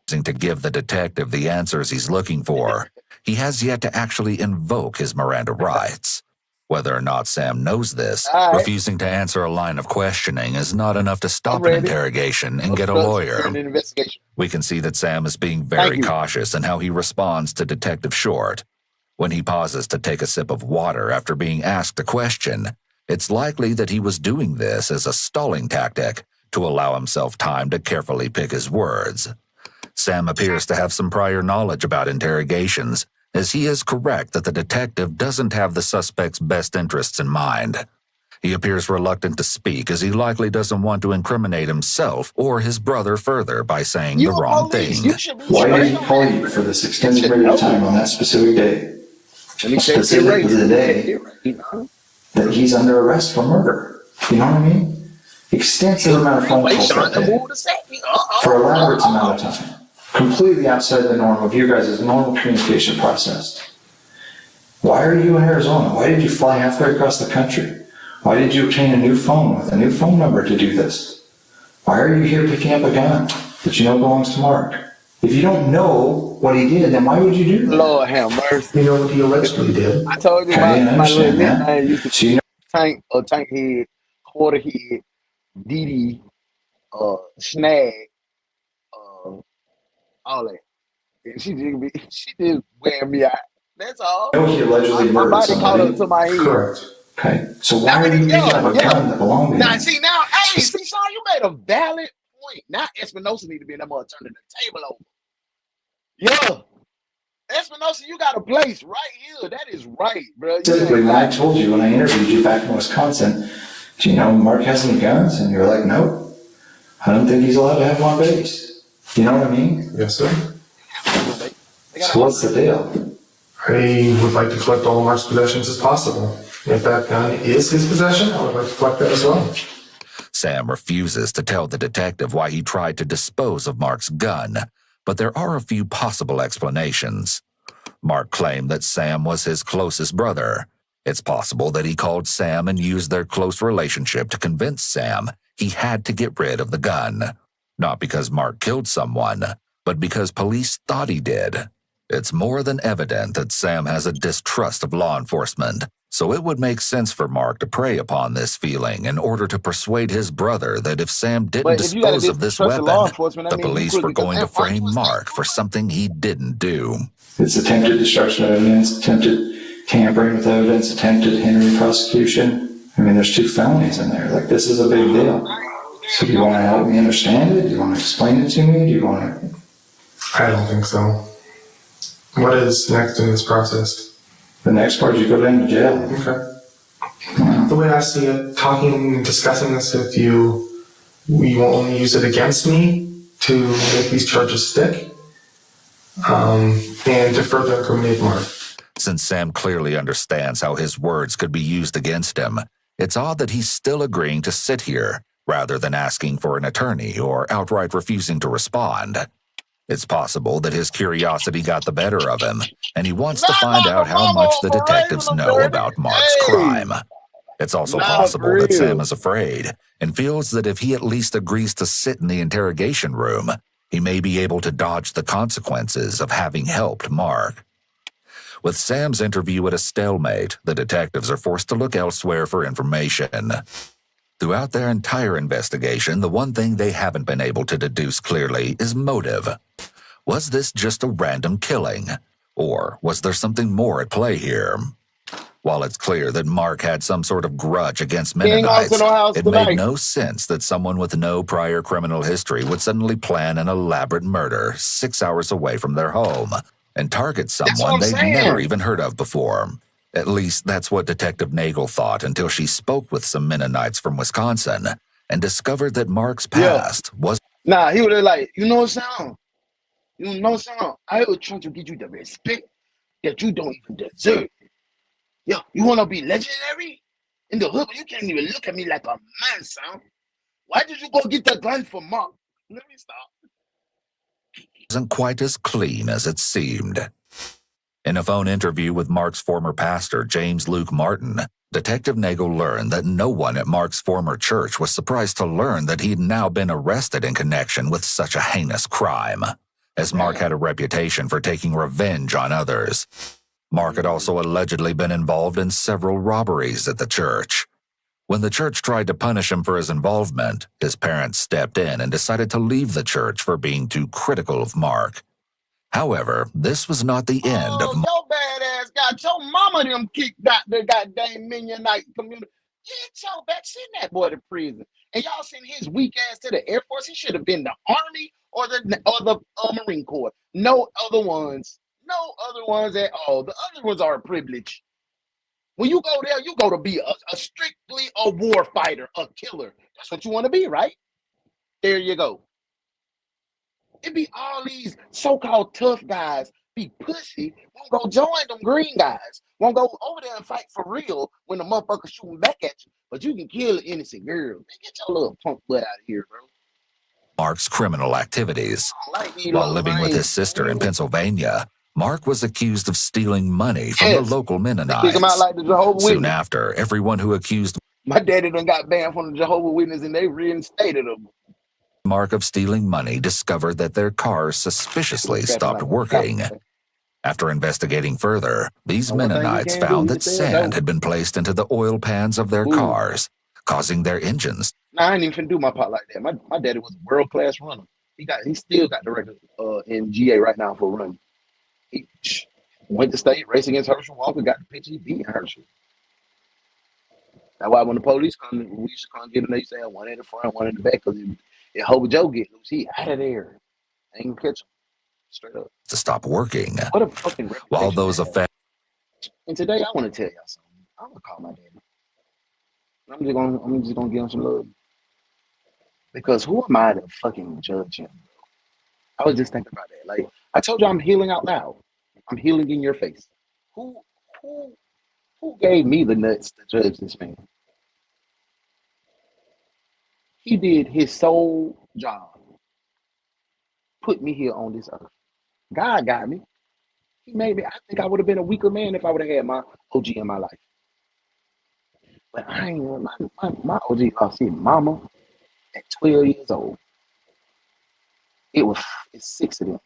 Speaker 7: to give the detective the answers he's looking for, he has yet to actually invoke his Miranda rights. Whether or not Sam knows this, refusing to answer a line of questioning is not enough to stop an interrogation and get a lawyer. We can see that Sam is being very cautious in how he responds to Detective Short. When he pauses to take a sip of water after being asked a question, it's likely that he was doing this as a stalling tactic to allow himself time to carefully pick his words. Sam appears to have some prior knowledge about interrogations, as he is correct that the detective doesn't have the suspect's best interests in mind. He appears reluctant to speak, as he likely doesn't want to incriminate himself or his brother further by saying the wrong thing.
Speaker 17: Why did he call you for this extended period of time on that specific day? Specifically the day that he's under arrest for murder. You know what I mean? Extensive amount of phone calls that day for a elaborate amount of time. Completely outside the norm of your guys' normal communication process. Why are you in Arizona? Why did you fly halfway across the country? Why did you obtain a new phone with a new phone number to do this? Why are you here picking up a gun that you know belongs to Mark? If you don't know what he did, then why would you do that?
Speaker 2: Lord have mercy.
Speaker 17: You know what he allegedly did.
Speaker 2: I told you my little nickname used to be Tank Head, Quarter Head, Dee Snag, all that. And she just wearing me out. That's all.
Speaker 17: I know he allegedly murdered
Speaker 2: body
Speaker 17: somebody.
Speaker 2: caught up to my head.
Speaker 17: Correct. Okay. So why are you picking up a gun that belonged to
Speaker 2: Now,
Speaker 17: you?
Speaker 2: see, now, hey, see, Sean, you made a valid point. Now, Espinosa need to be in that mother turning the table over. Yeah. Espinosa, you got a place right here. That is right, bro.
Speaker 17: Typically, when I told you, when I interviewed you back in Wisconsin, do you know Mark has any guns? And you're like, nope. I don't think he's allowed to have one base. You know what I mean? Yes, sir. So what's the deal? I would like to collect all of Mark's possessions as possible. If that gun is his possession, I would like to collect that as well.
Speaker 7: Sam refuses to tell the detective why he tried to dispose of Mark's gun, but there are a few possible explanations. Mark claimed that Sam was his closest brother. It's possible that he called Sam and used their close relationship to convince Sam he had to get rid of the gun. Not because Mark killed someone, but because police thought he did. It's more than evident that Sam has a distrust of law enforcement, so it would make sense for Mark to prey upon this feeling in order to persuade his brother that if Sam didn't dispose of this weapon, the police were going to frame Mark for something he didn't do.
Speaker 17: It's attempted destruction of evidence, attempted tampering with evidence, attempted hindering prosecution. I mean, there's 2 felonies in there. Like, this is a big deal. So do you want to help me understand it? Do you want to explain it to me? Do you want to... I don't think so. What is next in this process? The next part is you go down to jail. Okay. The way I see it, talking and discussing this with you, we will only use it against me to make these charges stick, and to further incriminate Mark.
Speaker 7: Since Sam clearly understands how his words could be used against him, it's odd that he's still agreeing to sit here rather than asking for an attorney or outright refusing to respond. It's possible that his curiosity got the better of him, and he wants to find out how much the detectives know about Mark's crime. It's also possible that Sam is afraid and feels that if he at least agrees to sit in the interrogation room, he may be able to dodge the consequences of having helped Mark. With Sam's interview at a stalemate, the detectives are forced to look elsewhere for information. Throughout their entire investigation, the one thing they haven't been able to deduce clearly is motive. Was this just a random killing, or was there something more at play here? While it's clear that Mark had some sort of grudge against Mennonites, it made no sense that someone with no prior criminal history would suddenly plan an elaborate murder 6 hours away from their home and target someone they'd never even heard of before. At least that's what Detective Nagel thought until she spoke with some Mennonites from Wisconsin and discovered that Mark's past was...
Speaker 2: Nah, he would have like, you know something? You know something? I was trying to give you the respect that you don't even deserve. Yo, you want to be legendary in the hood, but you can't even look at me like a man, son. Why did you go get the gun for Mark? Let me stop.
Speaker 7: Wasn't quite as clean as it seemed. In a phone interview with Mark's former pastor, James Luke Martin, Detective Nagel learned that no one at Mark's former church was surprised to learn that he'd now been arrested in connection with such a heinous crime, as Mark had a reputation for taking revenge on others. Mark had also allegedly been involved in several robberies at the church. When the church tried to punish him for his involvement, his parents stepped in and decided to leave the church for being too critical of Mark. However, this was not the end of...
Speaker 2: Your badass got your mama them kicked out the goddamn Mennonite community. Get your back, send that boy to prison. And y'all send his weak ass to the Air Force. He should have been the Army or the Marine Corps. No other ones. No other ones at all. The other ones are a privilege. When you go there, you go to be a strictly a war fighter, a killer. That's what you want to be, right? There you go. It be all these so-called tough guys be pussy, won't go join them green guys, won't go over there and fight for real when the motherfucker shooting back at you. But you can kill an innocent girl. Man, get your little punk butt out of here, bro.
Speaker 7: Mark's criminal activities. While living with his sister in Pennsylvania, Mark was accused of stealing money from the local Mennonites.
Speaker 2: Kick him out like the Jehovah's
Speaker 7: Soon
Speaker 2: Witness.
Speaker 7: after, everyone who accused
Speaker 2: my daddy done got banned from the Jehovah's Witness and they reinstated him.
Speaker 7: Mark of stealing money discovered that their cars suspiciously stopped working. After investigating further, these Mennonites found that sand had been placed into the oil pans of their cars, causing their engines.
Speaker 2: Nah, I ain't even finna do my part like that. My daddy was a world-class runner. He still got the record in GA right now for running. He went to state, raced against Herschel Walker, got the picture, he beat Herschel. That's why when the police come, we used to come get them, they say one in the front, one in the back, because if Hope Joe get loose, he out of there. Ain't gonna catch him. Straight up.
Speaker 7: To stop working.
Speaker 2: What a fucking reputation.
Speaker 7: While those affected.
Speaker 2: And today I want to tell y'all something. I'm gonna call my daddy. I'm just gonna give him some love. Because who am I to fucking judge him? I was just thinking about that. Like I told you, I'm healing out loud. I'm healing in your face. who who who gave me the nuts to judge this man? He did his sole job, put me here on this earth. God got me. He made me. I think I would have been a weaker man if I would have had my OG in my life. But I ain't. My OG lost his mama at 12 years old. It's 6 of them.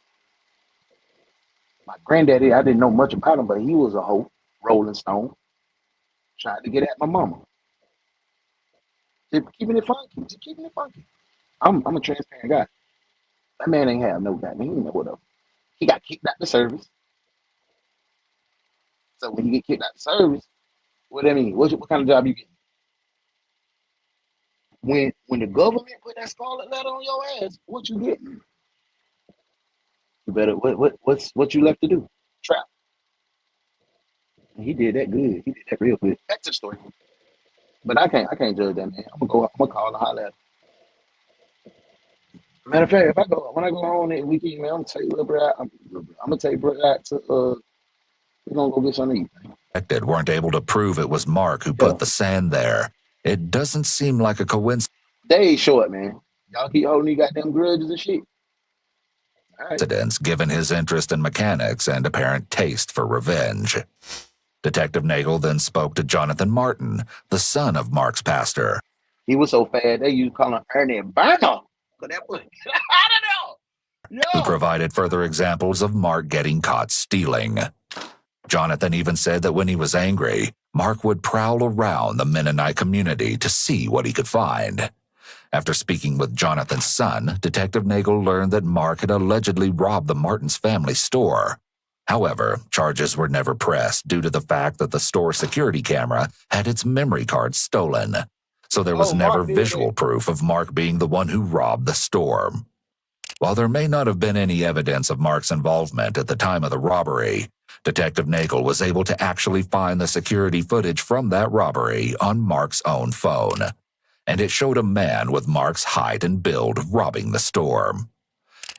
Speaker 2: My granddaddy, I didn't know much about him, but he was a hoe, Rolling Stone. Tried to get at my mama. Just keeping it funky. I'm a transparent guy. That man ain't have no goddamn. He didn't know what up. He got kicked out the service. So when you get kicked out the service, what that mean? What kind of job you get? When the government put that scarlet letter on your ass, what you getting? You better what you left to do? Trap. And he did that good. He did that real good. Back to the story. But I can't judge that man. I'm gonna call and holler at him. Matter of fact, when I go on that weekend, man, I'm gonna take little bro out. I'm gonna take bro out to we're gonna go get something to eat.
Speaker 7: Weren't able to prove it was Mark who put the sand there. It doesn't seem like a coincidence.
Speaker 2: They short, man. Y'all keep holding these goddamn grudges and shit.
Speaker 7: Given his interest in mechanics and apparent taste for revenge. Detective Nagel then spoke to Jonathan Martin, the son of Mark's pastor.
Speaker 2: He was so fast, they used to call him Ernie Burner. That was, I don't know.
Speaker 7: Who provided further examples of Mark getting caught stealing. Jonathan even said that when he was angry, Mark would prowl around the Mennonite community to see what he could find. After speaking with Jonathan's son, Detective Nagel learned that Mark had allegedly robbed the Martins' family store. However, charges were never pressed due to the fact that the store security camera had its memory card stolen. So there was never visual proof of Mark being the one who robbed the store. While there may not have been any evidence of Mark's involvement at the time of the robbery, Detective Nagel was able to actually find the security footage from that robbery on Mark's own phone. And it showed a man with Mark's height and build robbing the store.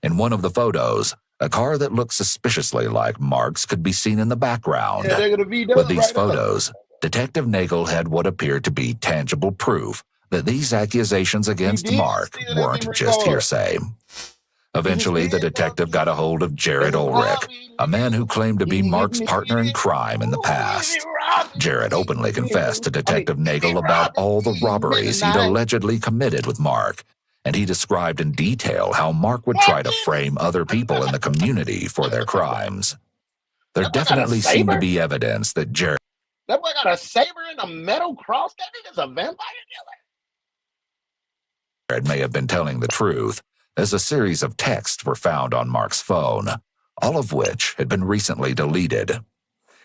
Speaker 7: In one of the photos, a car that looked suspiciously like Mark's could be seen in the background. With these photos, Detective Nagel had what appeared to be tangible proof that these accusations against Mark weren't just hearsay. Eventually, the detective got a hold of Jared Ulrich, a man who claimed to be Mark's partner in crime in the past. Jared openly confessed to Detective Nagel about all the robberies he'd allegedly committed with Mark, and he described in detail how Mark would try to frame other people in the community for their crimes. There definitely seemed to be evidence that Jared...
Speaker 2: That boy got a saber and a metal cross? That nigga's a vampire killer.
Speaker 7: Jared may have been telling the truth, as a series of texts were found on Mark's phone, all of which had been recently deleted.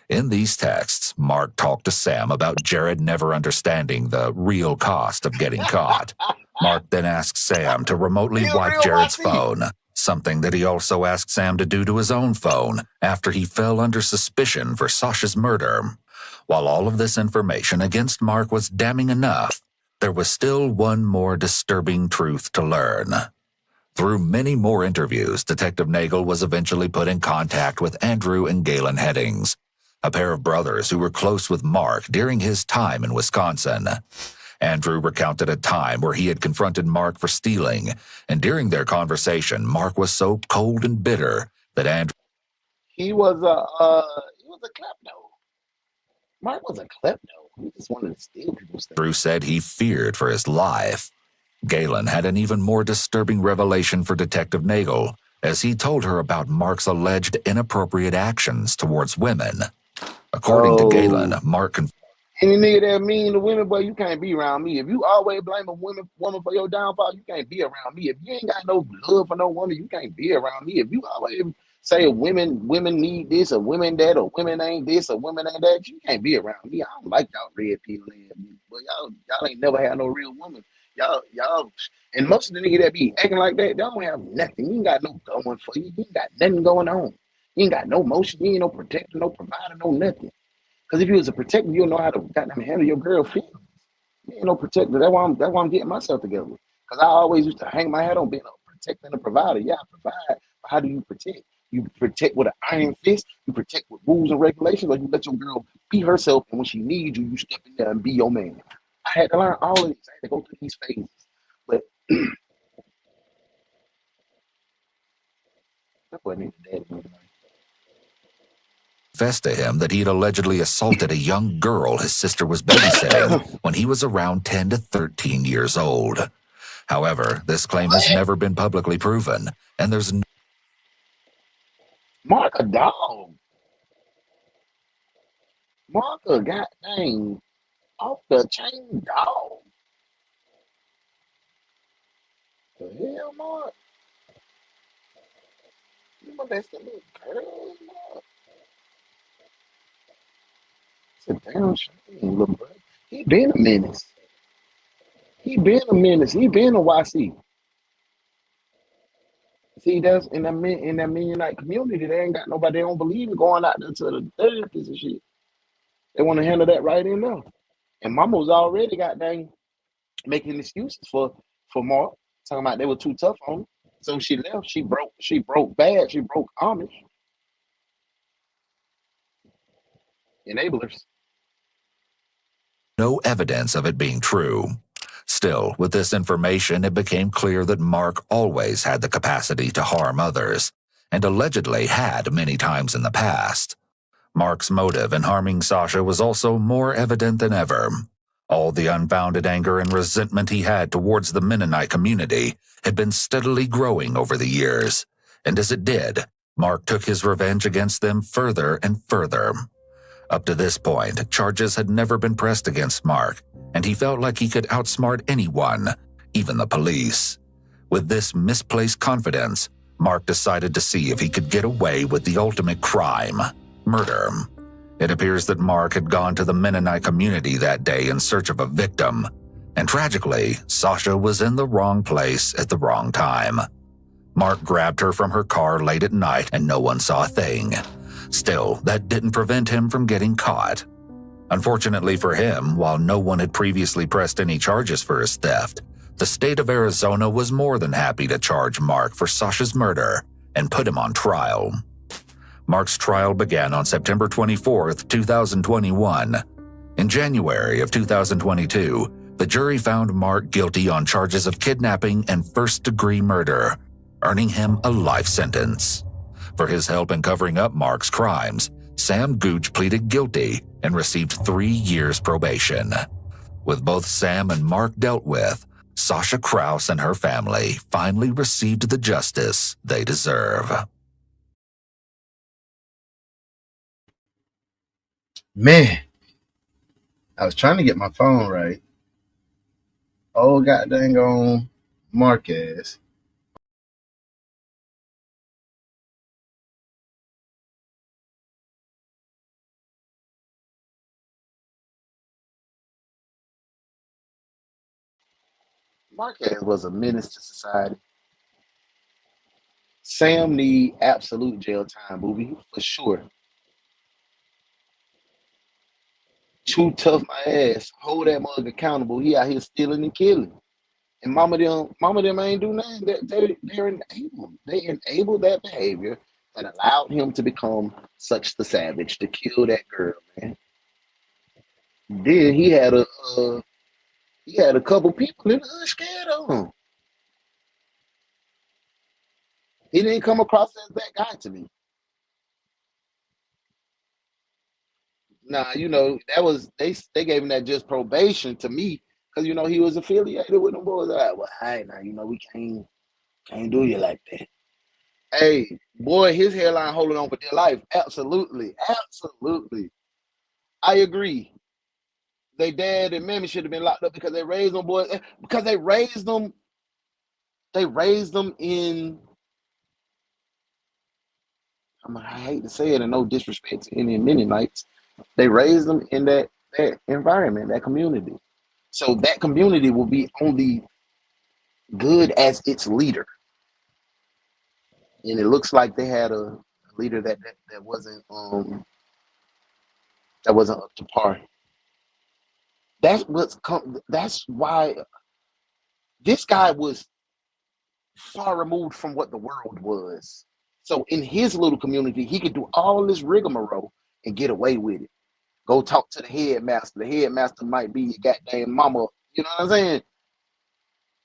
Speaker 7: In these texts, Mark talked to Sam about Jared never understanding the real cost of getting caught. Mark then asked Sam to remotely wipe Jared's phone, something that he also asked Sam to do to his own phone after he fell under suspicion for Sasha's murder. While all of this information against Mark was damning enough, there was still one more disturbing truth to learn. Through many more interviews, Detective Nagel was eventually put in contact with Andrew and Galen Headings, a pair of brothers who were close with Mark during his time in Wisconsin. Andrew recounted a time where he had confronted Mark for stealing, and during their conversation, Mark was so cold and bitter that Andrew...
Speaker 2: He was a klepto. Mark was a klepto. He just wanted to steal people's things.
Speaker 7: Andrew said he feared for his life. Galen had an even more disturbing revelation for Detective Nagel, as he told her about Mark's alleged inappropriate actions towards women. According to Galen, Mark...
Speaker 2: Any nigga that mean to women, boy, you can't be around me. If you always blame a woman for your downfall, you can't be around me. If you ain't got no love for no woman, you can't be around me. If you always say women need this, or women that, or women ain't this, or women ain't that, you can't be around me. I don't like y'all red pill ass. But y'all ain't never had no real woman. Y'all, and most of the niggas that be acting like that, they don't have nothing. You ain't got no going for you. You ain't got nothing going on. You ain't got no motion. You ain't no protector, no provider, no nothing. Because if you was a protector, you'll know how to goddamn handle your girl feelings. You ain't no protector. That's why I'm getting myself together. Because I always used to hang my head on being a protector and a provider. Yeah, I provide, but how do you protect? You protect with an iron fist. You protect with rules and regulations, or you let your girl be herself, and when she needs you, you step in there and be your man. I had to learn all of this. I had to go through these phases. But that boy needed daddy.
Speaker 7: Confessed to him that he'd allegedly assaulted a young girl his sister was babysitting when he was around 10 to 13 years old. However, this claim has never been publicly proven, and there's no
Speaker 2: Mark a dog. Mark a goddamn off the chain dog. The hell, Mark? You molested little girl, Mark. It's a damn shame, little bro. He been a menace. He been a menace. He been a YC. See, that's in that Mennonite community. They ain't got nobody. They don't believe in going out there to the therapist and shit. They want to handle that right in there. And Mama was already goddamn making excuses for Mark, talking about they were too tough on him. So she left. She broke bad. She broke Amish. Enablers.
Speaker 7: evidence of it being true. Still, with this information, it became clear that Mark always had the capacity to harm others, and allegedly had many times in the past. Mark's motive in harming Sasha was also more evident than ever. All the unfounded anger and resentment he had towards the Mennonite community had been steadily growing over the years, and as it did, Mark took his revenge against them further and further. Up to this point, charges had never been pressed against Mark, and he felt like he could outsmart anyone, even the police. With this misplaced confidence, Mark decided to see if he could get away with the ultimate crime: murder. It appears that Mark had gone to the Mennonite community that day in search of a victim, and tragically, Sasha was in the wrong place at the wrong time. Mark grabbed her from her car late at night and no one saw a thing. Still, that didn't prevent him from getting caught. Unfortunately for him, while no one had previously pressed any charges for his theft, the state of Arizona was more than happy to charge Mark for Sasha's murder and put him on trial. Mark's trial began on September 24, 2021. In January of 2022, the jury found Mark guilty on charges of kidnapping and first-degree murder, earning him a life sentence. For his help in covering up Mark's crimes, Sam Gooch pleaded guilty and received 3 years probation. With both Sam and Mark dealt with, Sasha Krause and her family finally received the justice they deserve.
Speaker 2: Man, I was trying to get my phone right. Oh, goddamn on Marquez. Marquez was a menace to society. Sam need absolute jail time, booby, for sure. Too tough my ass. Hold that mug accountable. He out here stealing and killing. And mama them ain't do nothing. They're enabled. They enabled that behavior that allowed him to become such the savage to kill that girl, man. Then he had a couple people in the hood scared of him. He didn't come across as that guy to me. Nah, that was they gave him that just probation to me because he was affiliated with them boys. Like, well, hey, now we can't do you like that. Hey, boy, his hairline holding on for dear life. Absolutely, absolutely. I agree. They dad and mammy should have been locked up because they raised them boys. Because they raised them. They raised them in. I hate to say it, and no disrespect to any Mennonites. They raised them in that environment, that community. So that community will be only good as its leader. And it looks like they had a leader that wasn't up to par. That's why this guy was far removed from what the world was. So in his little community, he could do all this rigmarole and get away with it. Go talk to the headmaster. The headmaster might be your goddamn mama. You know what I'm saying?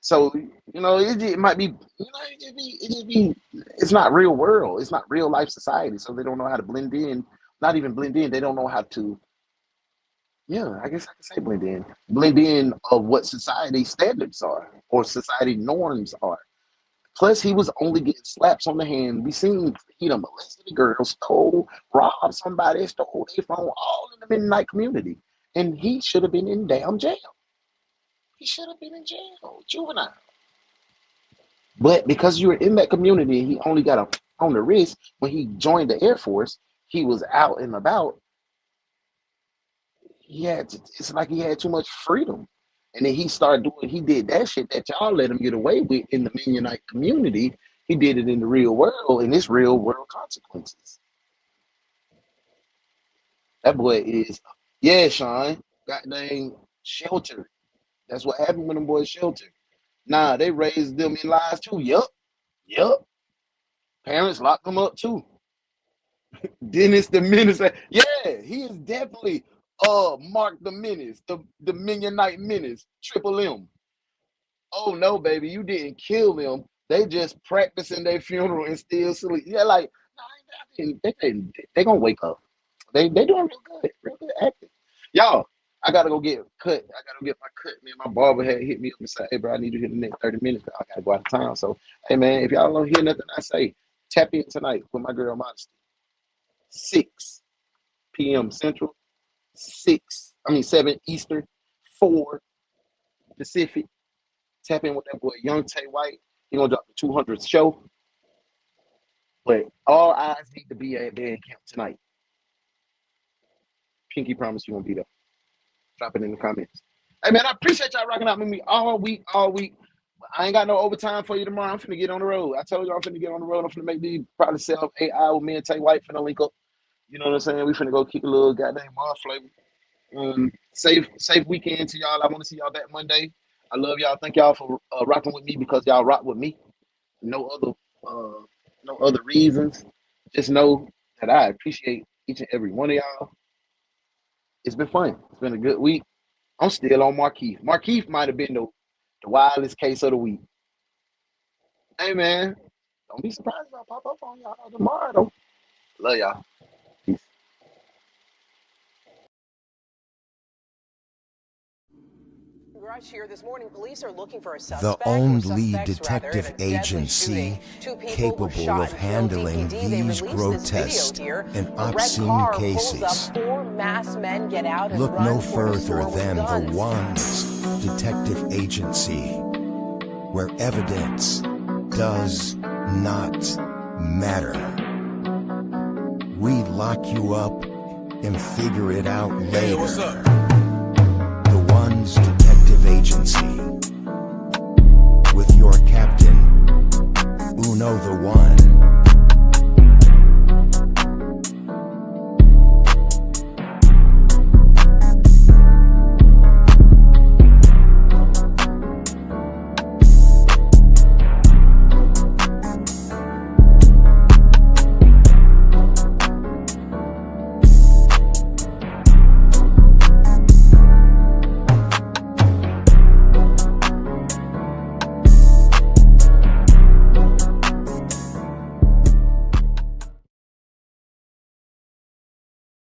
Speaker 2: So, it might be, it's not real world. It's not real life society. So they don't know how to blend in. Not even blend in. They don't know how to, I guess I can say blend in. Blend in of what society standards are or society norms are. Plus, he was only getting slaps on the hand. We seen he done molested a girl, stole, robbed somebody, stole their phone, all in the Mennonite community. And he should have been in damn jail. He should have been in jail, juvenile. But because you were in that community, he only got on the wrist. When he joined the Air Force, he was out and about. It's like he had too much freedom. And then he did that shit that y'all let him get away with in the Mennonite community. He did it in the real world, and it's real world consequences. That boy is, Sean, goddamn sheltered. That's what happened when them boys sheltered. Nah, they raised them in lies too. Yup. Parents locked them up too. Dennis the Menace. Yeah, he is definitely Mark the Menace, the Mennonite Menace, Triple M. Oh no, baby, you didn't kill them. They just practicing their funeral and still sleep. Yeah, like they gonna wake up. They doing real good acting. Y'all, I gotta go get cut. I gotta get my cut, man. My barber had hit me up and said, "Hey, bro, I need you here the next 30 minutes. I gotta go out of town." So, hey, man, if y'all don't hear nothing I say, tap in tonight with my girl Modesty. 6 p.m. Central, 7 Eastern, 4 Pacific. Tap in with that boy, Young Tay White. He gonna drop the 200th show. But all eyes need to be at band camp tonight. Pinky promise you gonna be there. Drop it in the comments. Hey man, I appreciate y'all rocking out with me all week. I ain't got no overtime for you tomorrow. I'm finna get on the road. I told you I'm finna get on the road. I'm finna make these probably sell 8 hours. Me and Tay White finna link up. You know what I'm saying? We finna go kick a little goddamn mud flavor. Safe weekend to y'all. I want to see y'all back Monday. I love y'all. Thank y'all for rocking with me because y'all rock with me. No other reasons. Just know that I appreciate each and every one of y'all. It's been fun. It's been a good week. I'm still on Markeith. Markeith might have been the wildest case of the week. Hey man, don't be surprised if I pop up on y'all tomorrow though. Love y'all. Peace.
Speaker 4: Garage here this morning, police are looking for a suspect.
Speaker 5: The only detective agency capable of handling these grotesque and obscene cases. Look no further than the Ones Detective Agency, where evidence does not matter. We lock you up and figure it out later.
Speaker 6: Hey, what's up?
Speaker 5: The Ones Detective Agency, with your captain, Uno the One.